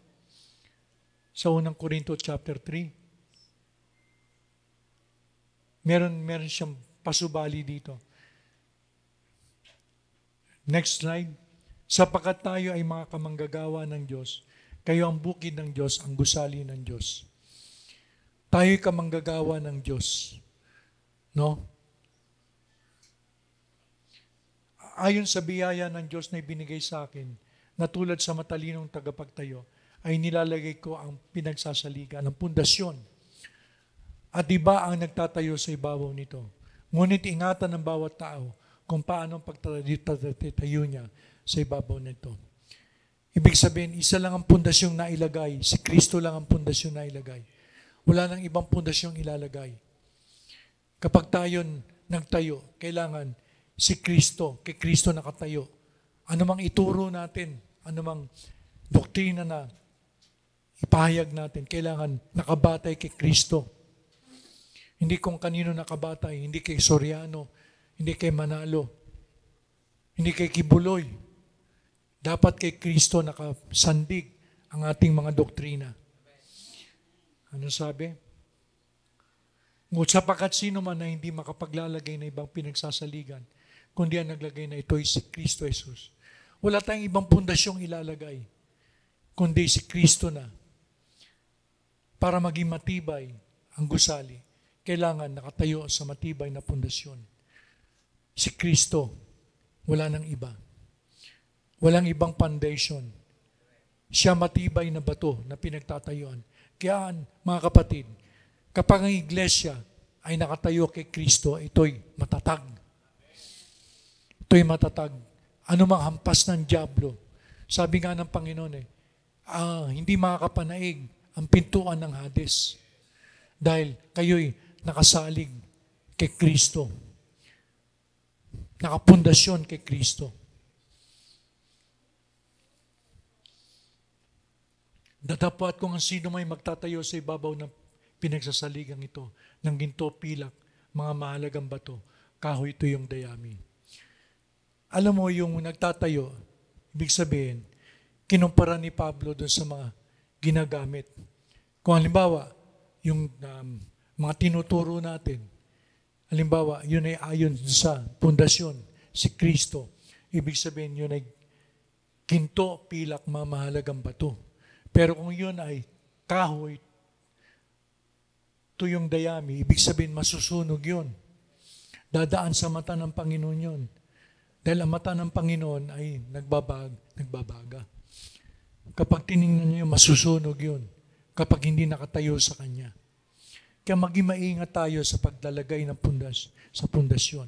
Sa unang Korinto chapter 3, meron siyang pasubali dito. Next slide. Sapagkat tayo ay mga kamanggagawa ng Diyos, kayo ang bukid ng Diyos, ang gusali ng Diyos. Tayo'y kamanggagawa ng Diyos. No? Ayon sa biyaya ng Diyos na ibinigay sa akin, na tulad sa matalinong tagapagtayo, ay nilalagay ko ang pinagsasaligan, ang pundasyon. At iba ang nagtatayo sa ibabaw nito. Ngunit ingatan ng bawat tao kung paano pagtatayo niya sa ibabaw nito. Ibig sabihin, isa lang ang pundasyong nailagay. Si Kristo lang ang pundasyong nailagay. Wala nang ibang pundasyong ilalagay. Kapag tayo nagtayo, kailangan si Kristo, kay Kristo nakatayo. Ano mang ituro natin, ano mang doktrina na ipahayag natin, kailangan nakabatay kay Kristo. Hindi kung kanino nakabatay, hindi kay Soriano, hindi kay Manalo, hindi kay Kibuloy. Dapat kay Kristo nakasandig ang ating mga doktrina. Ano sabi? Ngunit sapagkat sino man na hindi makapaglalagay na ibang pinagsasaligan, kundi ang naglagay na ito ay si Kristo Jesus. Wala tayong ibang pundasyong ilalagay, kundi si Kristo na. Para maging matibay ang gusali, kailangan nakatayo sa matibay na pundasyon. Si Kristo, wala nang iba. Walang ibang foundation. Siya matibay na bato na pinagtatayuan. Kaya mga kapatid, kapag ang iglesia ay nakatayo kay Kristo, ito'y matatag. Ito'y matatag. Ano mang hampas ng dyablo. Sabi nga ng Panginoon hindi makakapanaig ang pintuan ng Hades. Dahil kayo'y nakasalig kay Kristo. Nakapundasyon kay Kristo. Dadapat kung ang sino may magtatayo sa ibabaw ng pinagsasaligang ito, ng ginto, pilak, mga mahalagang bato, kahoy ito yung dayami. Alam mo, yung nagtatayo, ibig sabihin, kinumpara ni Pablo doon sa mga ginagamit. Kung halimbawa, yung mga tinuturo natin, halimbawa, yun ay ayon sa pundasyon, si Kristo. Ibig sabihin, yun ay ginto, pilak, mga mahalagang bato. Pero kung yun ay kahoy, ito yung dayami, ibig sabihin masusunog yun. Dadaan sa mata ng Panginoon yun. Dahil ang mata ng Panginoon ay nagbabaga. Kapag tinignan niyo, masusunog yun. Kapag hindi nakatayo sa Kanya. Kaya maging maingat tayo sa paglalagay ng sa pundasyon.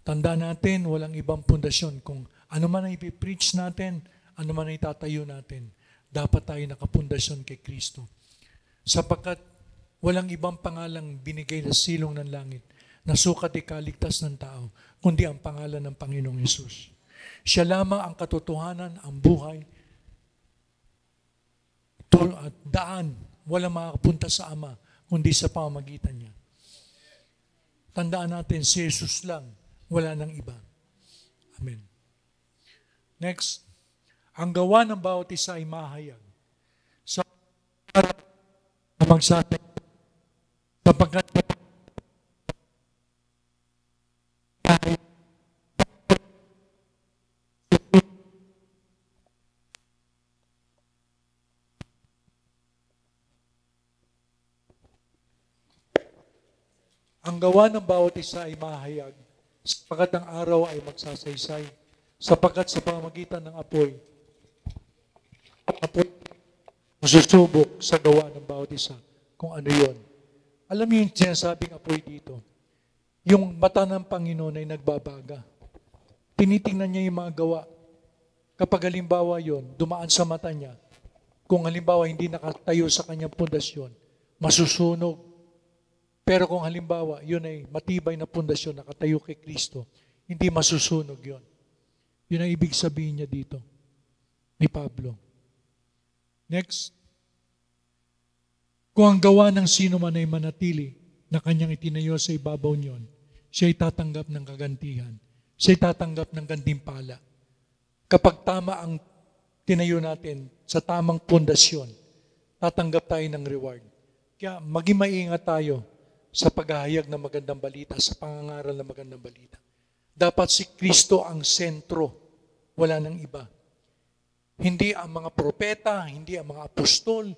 Tanda natin, walang ibang pundasyon. Kung ano man ay ipipreach natin, ano man ay tatayo natin, dapat tayo nakapundasyon kay Kristo. Sapagkat walang ibang pangalang binigay na silong ng langit na sukat ikaligtas ng tao, kundi ang pangalan ng Panginoong Hesus. Siya lamang ang katotohanan, ang buhay, at daan, walang makakapunta sa Ama, kundi sa pamamagitan niya. Tandaan natin, si Jesus lang, wala nang iba. Amen. Next. Ang gawa ng bawat isa ay mahayag. Sa harap na magsasay, sapagkat ang gawa ng bawat isa ay mahayag, sapagkat ang araw ay magsasaysay, sapagkat sa pamamagitan ng apoy masusubok sa gawa ng bawat isa kung ano yon. Alam niyo yung sinasabing apoy dito? Yung mata ng Panginoon ay nagbabaga. Tinitingnan niya yung mga gawa. Kapag halimbawa yon, dumaan sa mata niya, kung halimbawa hindi nakatayo sa kanyang pundasyon, masusunog. Pero kung halimbawa yun ay matibay na pundasyon, nakatayo kay Kristo, hindi masusunog yon. Yun ang ibig sabihin niya dito ni Pablo. Next. Kung ang gawa ng sino man ay manatili na kanyang itinayo sa ibabaw niyon, siya ay tatanggap ng kagantihan. Siya ay tatanggap ng gantimpala. Kapag tama ang tinayo natin sa tamang pundasyon, tatanggap tayo ng reward. Kaya maging maingat tayo sa paghahayag ng magandang balita, sa pangangaral ng magandang balita. Dapat si Kristo ang sentro, wala nang iba. Hindi ang mga propeta, hindi ang mga apostol,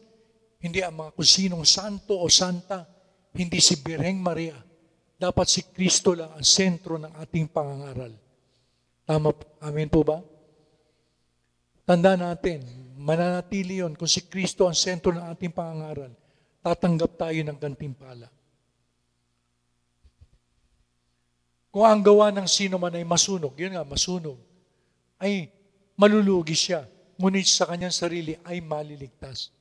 hindi ang mga kusinong santo o santa, hindi si Birheng Maria. Dapat si Kristo lang ang sentro ng ating pangangaral. Tama po? Amen po ba? Tanda natin, mananatili yun. Kung si Kristo ang sentro ng ating pangangaral, tatanggap tayo ng gantimpala. Kung ang gawa ng sino man ay masunog, yun nga, masunog, ay malulugi siya. Ngunit sa kanyang sarili ay maliligtas.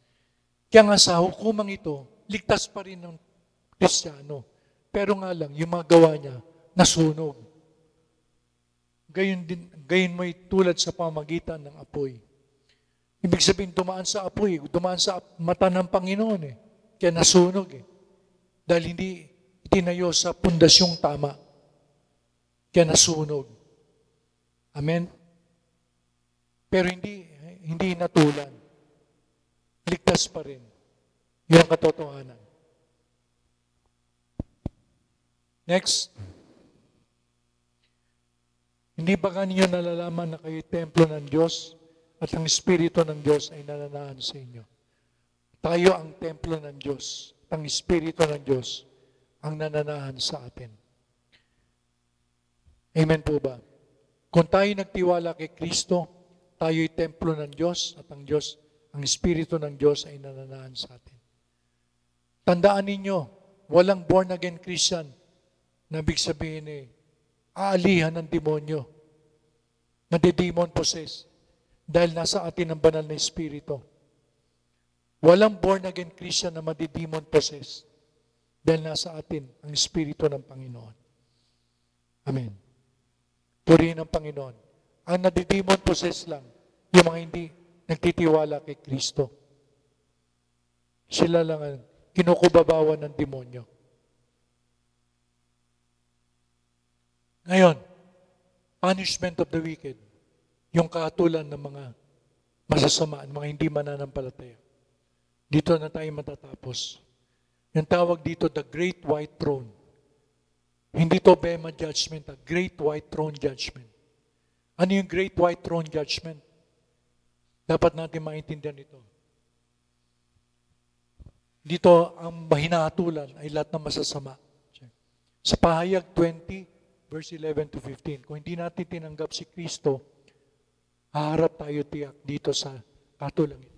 Kaya nga sa hukumang ito, ligtas pa rin ng Kristiyano. Pero nga lang, yung mga gawa niya, nasunog. Gayon mo'y tulad sa pamagitan ng apoy. Ibig sabihin, dumaan sa apoy, dumaan sa mata ng Panginoon Kaya nasunog Dahil hindi itinayo sa pundasyong tama. Kaya nasunog. Amen? Pero hindi natulan. Ligtas pa rin. Yun ang katotohanan. Next. Hindi ba ninyo nalalaman na kayo templo ng Diyos at ang Espiritu ng Diyos ay nananahan sa inyo? Tayo ang templo ng Diyos. Ang Espiritu ng Diyos ang nananahan sa atin. Amen po ba? Kung tayo nagtiwala kay Kristo, tayo'y templo ng Diyos at ang Espiritu ng Diyos ay nananahan sa atin. Tandaan ninyo, walang born again Christian na ibig sabihin aalihan ng demonyo, nadidemon possess, dahil nasa atin ang banal na Espiritu. Walang born again Christian na madidemon possess, dahil nasa atin ang Espiritu ng Panginoon. Amen. Purihin ang Panginoon. Ang nadidemon possess lang, yung mga hindi nagtitiwala kay Kristo. Sila lang ang kinukubabawan ng demonyo. Ngayon, punishment of the wicked, yung kaatulan ng mga masasamaan, mga hindi mananampalataya. Dito na tayo matatapos. Yung tawag dito, the Great White Throne. Hindi to Bema Judgment, Great White Throne Judgment. Ano yung Great White Throne Judgment? Dapat natin maintindihan ito. Dito, ang hinahatulan ay lahat ng masasama. Sa pahayag 20, verse 11 to 15, kung hindi natin tinanggap si Kristo, haharap tayo tiyak dito sa katulangin.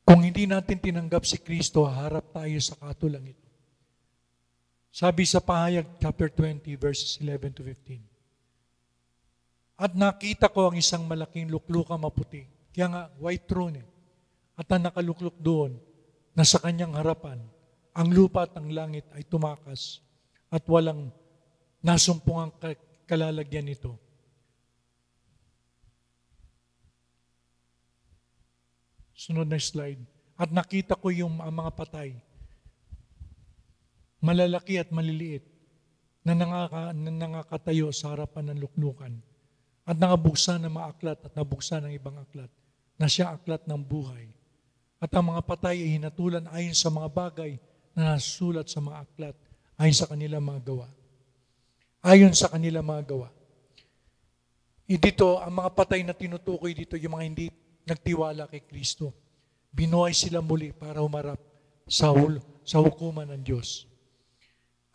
Kung hindi natin tinanggap si Kristo, haharap tayo sa katulangin. Sabi sa pahayag chapter 20, verses 11 to 15, at nakita ko ang isang malaking luklukang maputi, kaya nga white throne at ang nakalukluk doon, na sa kanyang harapan, ang lupa at ang langit ay tumakas at walang nasumpungang kalalagyan nito. Sunod na slide. At nakita ko ang mga patay, malalaki at maliliit, na nangakatayo sa harapan ng luklukan, at nangabuksan ng mga aklat at nabuksan ng ibang aklat, na siya aklat ng buhay. At ang mga patay ay hinatulan ayon sa mga bagay na nasulat sa mga aklat, ayon sa kanilang mga gawa. Ayon sa kanilang mga gawa. Dito, ang mga patay na tinutukoy dito, yung mga hindi nagtiwala kay Kristo. Binuhay sila muli para humarap sa hukuman ng Diyos.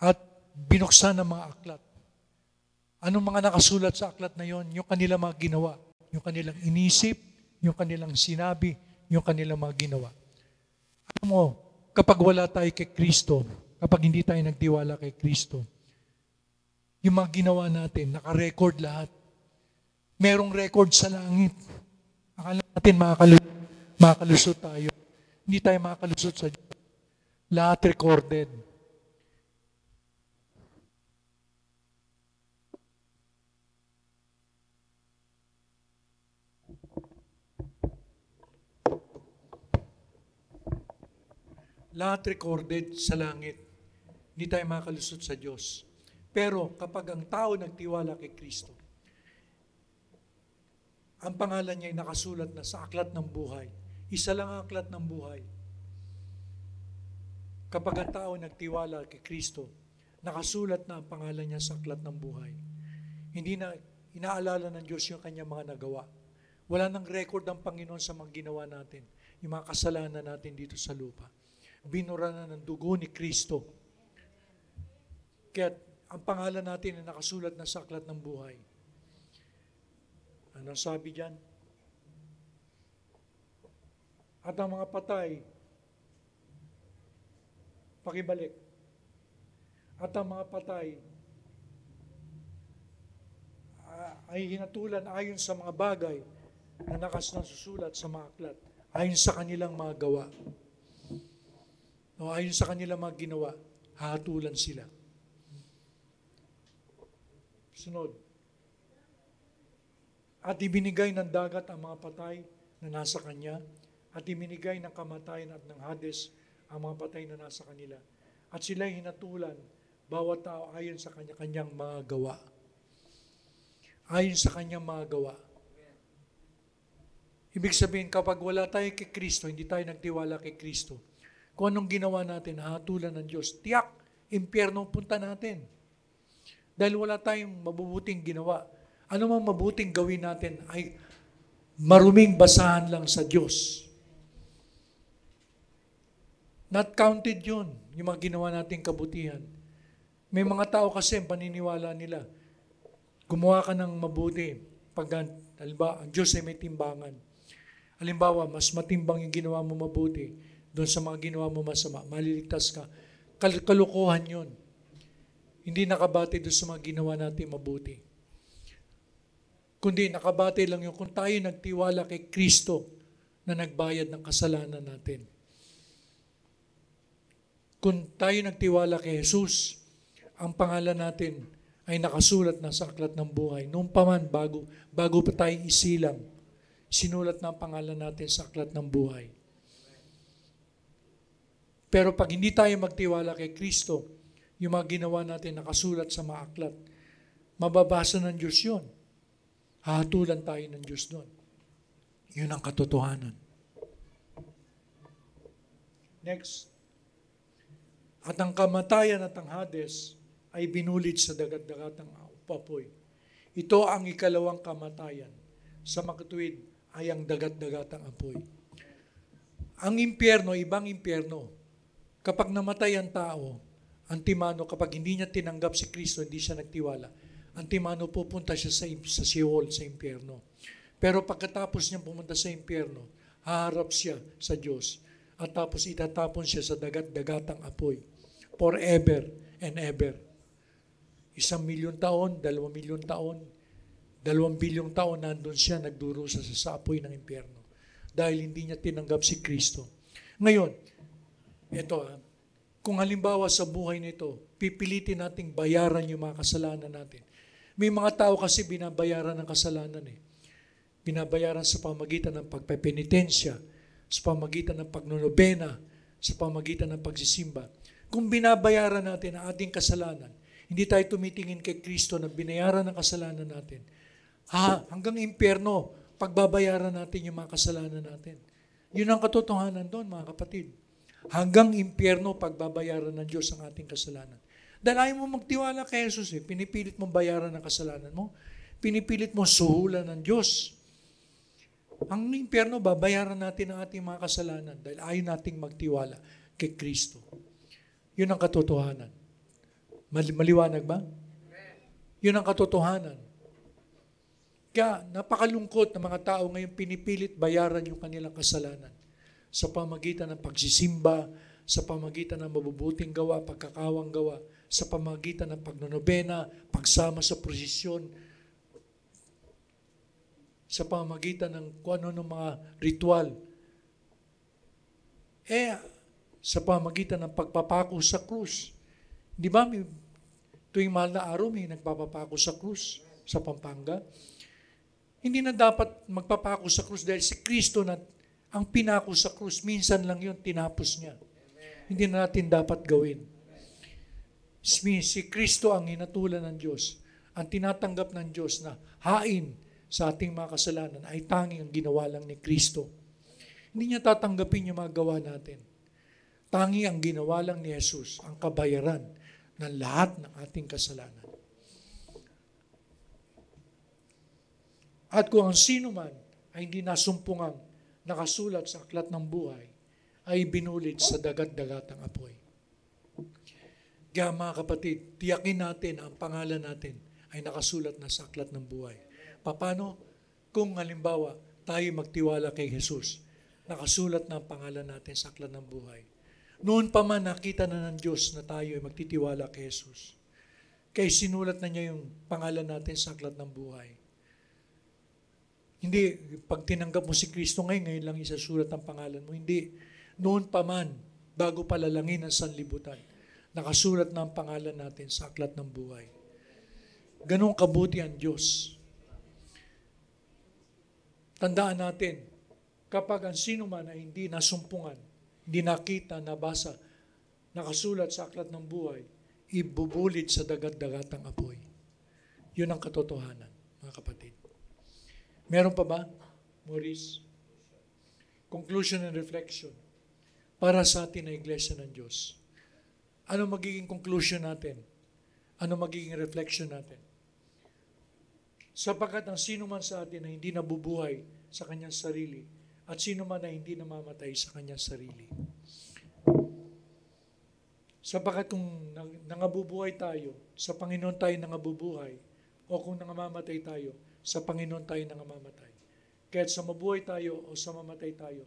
At binuksan ng mga aklat. Anong mga nakasulat sa aklat na yon? Yung kanilang mga ginawa, yung kanilang inisip, yung kanilang sinabi, yung kanilang mga ginawa. Alam mo, kapag wala tayo kay Kristo, kapag hindi tayo nagtiwala kay Kristo, yung mga ginawa natin, naka-record lahat. Merong record sa langit. Akala natin makakalusot tayo. Hindi tayo makakalusot sa Diyos. Lahat recorded. Lahat recorded sa langit. Hindi tayo makakalusot sa Diyos. Pero kapag ang tao nagtiwala kay Kristo, ang pangalan niya ay nakasulat na sa aklat ng buhay. Isa lang ang aklat ng buhay. Kapag ang tao nagtiwala kay Kristo, nakasulat na ang pangalan niya sa aklat ng buhay. Hindi na inaalala ng Diyos yung kanyang mga nagawa. Wala nang record ang Panginoon sa mga ginawa natin, yung mga kasalanan natin dito sa lupa. Binura na ng dugo ni Kristo. Kaya ang pangalan natin ay nakasulat na sa aklat ng buhay. Ano sabi diyan? At ang mga patay, pakibalik. At ang mga patay ay hinatulan ayon sa mga bagay na nakasulat sa mga aklat, ayon sa kanilang mga gawa. O ayon sa kanilang mga ginawa, hahatulan sila. Sunod. At ibinigay ng dagat ang mga patay na nasa kanya, at ibinigay ng kamatayan at ng Hades ang mga patay na nasa kanila. At sila'y hinatulan, bawat tao ayon sa kanya-kanyang mga gawa. Ayon sa kanyang mga gawa. Ibig sabihin, kapag wala tayo kay Kristo, hindi tayo nagtiwala kay Kristo, kung anong ginawa natin, hahatulan ng Diyos, tiyak, impyerno punta natin. Dahil wala tayong mabubuting ginawa. Ano mang mabuting gawin natin ay maruming basahan lang sa Diyos. Not counted yun, yung mga ginawa nating kabutihan. May mga tao kasi paniniwala nila, Gumawa ka ng mabuti. Pag, halimbawa, ang Diyos ay may timbangan. Halimbawa, mas matimbang yung ginawa mo mabuti doon sa mga ginawa mo masama. Maliligtas ka. Kalukuhan yun. Hindi nakabati doon sa mga ginawa natin mabuti. Kundi nakabati lang yun kung tayo nagtiwala kay Kristo na nagbayad ng kasalanan natin. Kung tayo nagtiwala kay Jesus, ang pangalan natin ay nakasulat na sa aklat ng buhay. Noong pa man, bago pa tayo isilang, sinulat na ang pangalan natin sa aklat ng buhay. Pero pag hindi tayo magtiwala kay Kristo, yung mga ginawa natin nakasulat sa mga aklat, mababasa ng Diyos yun. Hahatulan tayo ng Diyos doon. Yun ang katotohanan. Next. At ang kamatayan at ang Hades ay binulit sa dagat-dagatang apoy. Ito ang ikalawang kamatayan. Sa makatuwid ay ang dagat-dagatang apoy. Ang impyerno, ibang impyerno. Kapag namatay ang tao, antimano, kapag hindi niya tinanggap si Kristo, hindi siya nagtiwala, antimano pupunta siya sa Sheol, sa impyerno. Pero pagkatapos niya pumunta sa impyerno, haharap siya sa Diyos at tapos itatapon siya sa dagat-dagatang apoy. Forever and ever. 1,000,000 taon, 2,000,000 taon, 2 bilyong taon nandun siya nagdurusa sa apoy ng impyerno dahil hindi niya tinanggap si Kristo. Ngayon, ito kung halimbawa sa buhay nito, pipilitin nating bayaran yung mga kasalanan natin. May mga tao kasi binabayaran ng kasalanan Binabayaran sa pamagitan ng pagpepenitensya, sa pamagitan ng pagnonobena, sa pamagitan ng pagsisimba. Kung binabayaran natin ang ating kasalanan, hindi tayo tumitingin kay Kristo na binayaran ng kasalanan natin. Hanggang impyerno, pagbabayaran natin yung mga kasalanan natin. Yun ang katotohanan doon, mga kapatid. Hanggang impyerno, pagbabayaran ng Diyos ang ating kasalanan. Dahil ayaw mo magtiwala kay Jesus, pinipilit mong bayaran ng kasalanan mo. Pinipilit mo suhulan ng Diyos. Ang impyerno, babayaran natin ang ating mga kasalanan dahil ayaw nating magtiwala kay Kristo. Yun ang katotohanan. Maliwanag ba? Yun ang katotohanan. Kaya napakalungkot ng mga tao ngayon pinipilit bayaran yung kanilang kasalanan sa pamagitan ng pagsisimba, sa pamagitan ng mabubuting gawa, pagkakawang gawa, sa pamagitan ng pagnonobena, pagsama sa prosesyon, sa pamagitan ng kung ano ng mga ritual. Sa pamagitan ng pagpapako sa krus. Di ba, tuwing mahal na araw, may nagpapapako sa krus sa Pampanga. Hindi na dapat magpapako sa krus dahil si Kristo na ang pinako sa krus, minsan lang yun, tinapos niya. Hindi na natin dapat gawin. Si Kristo ang hinatulan ng Diyos. Ang tinatanggap ng Diyos na hain sa ating mga kasalanan ay tanging ang ginawa lang ni Kristo. Hindi niya tatanggapin yung mga gawa natin. Tangi ang ginawa lang ni Jesus, ang kabayaran ng lahat ng ating kasalanan. At kung ang sino man ay hindi nasumpungang nakasulat sa aklat ng buhay, ay binulit sa dagat-dagatang apoy. Kaya mga kapatid, tiyakin natin ang pangalan natin ay nakasulat na sa aklat ng buhay. Paano? Kung halimbawa tayo magtiwala kay Jesus, nakasulat na ang pangalan natin sa aklat ng buhay. Noon pa man nakita na ng Diyos na tayo ay magtitiwala kay Jesus. Kaya sinulat na niya yung pangalan natin sa aklat ng buhay. Hindi, pag tinanggap mo si Kristo ngayon lang isasulat ang pangalan mo. Hindi. Noon pa man, bago palalangin ang sanlibutan, nakasulat na ang pangalan natin sa aklat ng buhay. Ganong kabuti ang Diyos. Tandaan natin, kapag ang sino man ay hindi nasumpungan, hindi nakita, nabasa, nakasulat sa aklat ng buhay, ibubulit sa dagat-dagatang apoy. Yun ang katotohanan, mga kapatid. Meron pa ba, Maurice? Conclusion and reflection para sa atin na Iglesia ng Diyos. Ano magiging conclusion natin? Ano magiging reflection natin? Sapagkat ang sino man sa atin na hindi nabubuhay sa kanyang sarili at sino man na hindi namamatay sa kanyang sarili. Sapagkat kung nangabubuhay tayo, sa Panginoon tayo nangabubuhay, o kung nangamamatay tayo, sa Panginoon tayo nangamamatay. Kahit sa mabuhay tayo o sa mamatay tayo,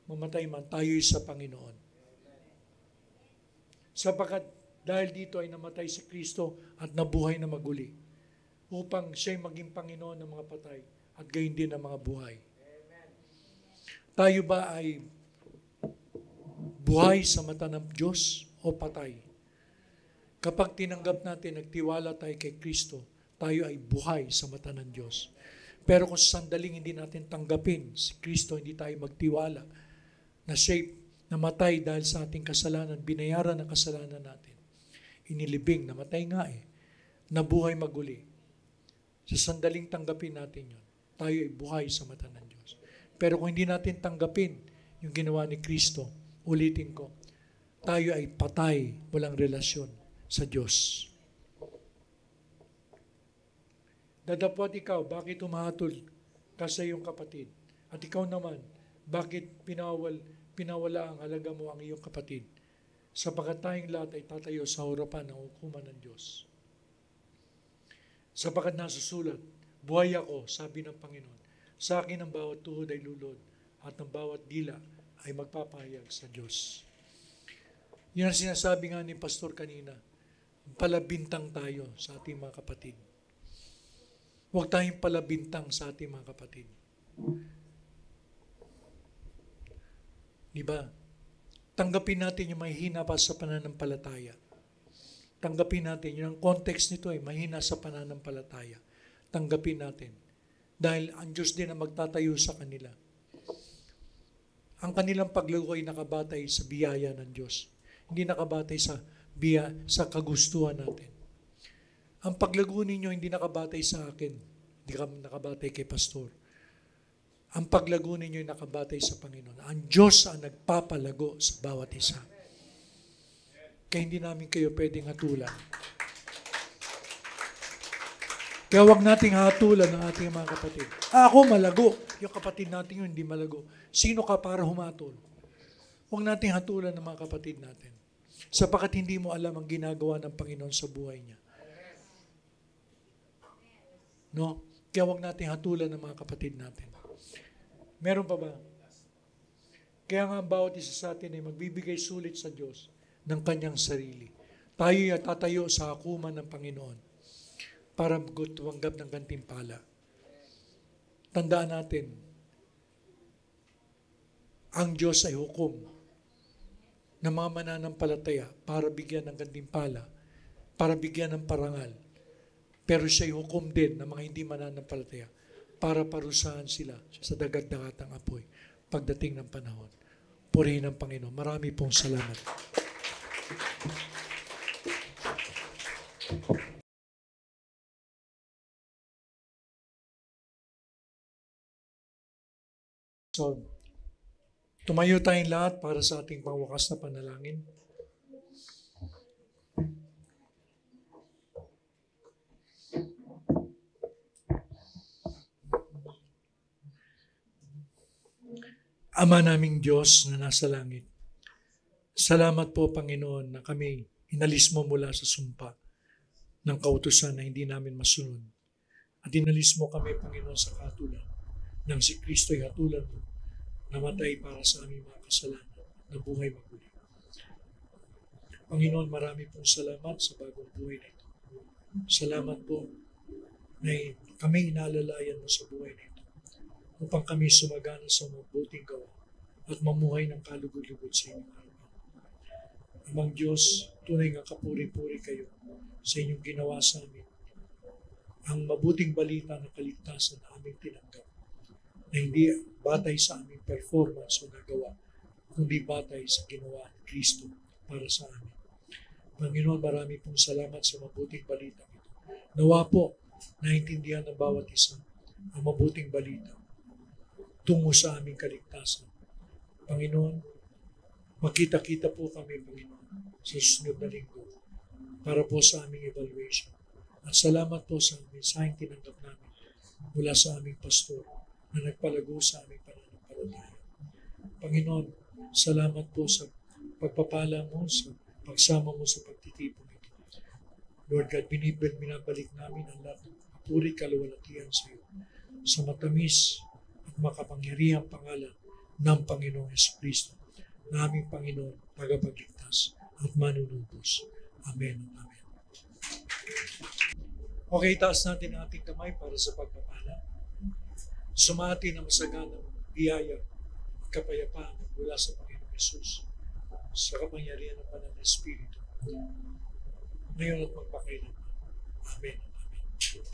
mamatay man, tayo'y sa Panginoon. Sapagkat dahil dito ay namatay si Kristo at nabuhay na maguli, upang siya'y maging Panginoon ng mga patay at gayon din ng mga buhay. Tayo ba ay buhay sa mata ng Diyos o patay? Kapag tinanggap natin, nagtiwala tayo kay Kristo, tayo ay buhay sa mata ng Diyos. Pero kung sa sandaling hindi natin tanggapin si Kristo, hindi tayo magtiwala na siya'y namatay dahil sa ating kasalanan, binayaran ang kasalanan natin. Inilibing, namatay nga nabuhay maguli. Sa sandaling tanggapin natin yun, tayo ay buhay sa mata ng Diyos. Pero kung hindi natin tanggapin yung ginawa ni Kristo, ulitin ko, tayo ay patay, walang relasyon sa Diyos. Dadapot ikaw, bakit humahatol ka sa iyong kapatid? At ikaw naman, bakit pinawala ang halaga mo ang iyong kapatid? Sapagkat tayong lahat ay tatayo sa harapan ng hukuman ng Diyos. Sapagkat nasusulat, buhay ako, sabi ng Panginoon. Sa akin ang bawat tuhod ay lulod at ang bawat dila ay magpapahayag sa Diyos. Yun ang sinasabi nga ni Pastor kanina, palabintang tayo sa ating mga kapatid. Huwag tayong palabintang sa ating mga kapatid. Diba? Tanggapin natin yung mahihina pa sa pananampalataya. Tanggapin natin, yun ang context nito mahina sa pananampalataya. Tanggapin natin. Dahil ang Diyos din ang magtatayo sa kanila. Ang kanilang paglago ay nakabatay sa biyaya ng Diyos. Hindi nakabatay sa kagustuhan natin. Ang paglago ninyo hindi nakabatay sa akin. Hindi nakabatay kay pastor. Ang paglago ninyo ay nakabatay sa Panginoon. Ang Diyos ang nagpapalago sa bawat isa. Kaya hindi namin kayo pwedeng hatulan. Kaya huwag nating hatulan ng ating mga kapatid. Ako malago. Yung kapatid natin yun, hindi malago. Sino ka para humatol? Huwag nating hatulan ng mga kapatid natin. Sapagkat hindi mo alam ang ginagawa ng Panginoon sa buhay niya. No? Kaya huwag nating hatulan ng mga kapatid natin. Meron pa ba? Kaya nga bawat isa sa atin ay magbibigay sulit sa Diyos ng kanyang sarili. Tayo ay tatayo sa hukuman ng Panginoon para tumanggap ng gantimpala. Tandaan natin, ang Diyos ay hukom ng mga mananampalataya para bigyan ng gantimpala, para bigyan ng parangal. Pero siya ay hukom din ng mga hindi mananampalataya para parusahan sila sa dagat-dagatang apoy pagdating ng panahon. Purihin ang Panginoon. Marami pong salamat. So, tumayo tayong lahat para sa ating pangwakas na panalangin. Ama naming Diyos na nasa langit, salamat po Panginoon na kami inalis mo mula sa sumpa ng kautusan na hindi namin masunod. At inalis mo kami Panginoon sa katulan nang si Kristo'y hatulan mo, namatay para sa aming mga kasalanan, na buhay maguli. Panginoon, marami pong salamat sa bagong buhay na ito. Salamat po na kami inaalalayan mo sa buhay na ito upang kami sumagana sa mabuting gawa at mamuhay ng kalugod-lugod sa inyong harapan. Amang Diyos, tunay nga kapuri-puri kayo sa inyong ginawa sa amin. Ang mabuting balita ng kaligtasan na aming tinanggap na hindi batay sa aming performance o nagawa, kundi batay sa ginawa ni Kristo para sa amin. Panginoon, marami pong salamat sa mabuting balita ito. Nawa po, naintindihan ng bawat isa ang mabuting balita tungo sa aming kaligtasan. Panginoon, makita-kita po kami, Panginoon, sa susunod na linggo para po sa aming evaluation. At salamat po sa mensaheng tinanggap namin mula sa aming pastor na nagpalago sa aming pananampalataya. Panginoon, salamat po sa pagpapala mo, sa pagsama mo sa pagtitipon ito. Lord God, binabalik namin ang lahat ng puri kaluwalhatian sa iyo. Sa matamis at makapangyarihang pangalan ng Panginoong Jesucristo, na aming Panginoon, tagapagligtas at manunubos. Amen. Amen. Okay, taas natin ang ating kamay para sa pagpapala. Sumati na masaganang biyaya at kapayapaan mula sa Panginoong Yesus sa kapangyarihan ng Banal na Espiritu ngayon at magpakailanman. Amen. Amen.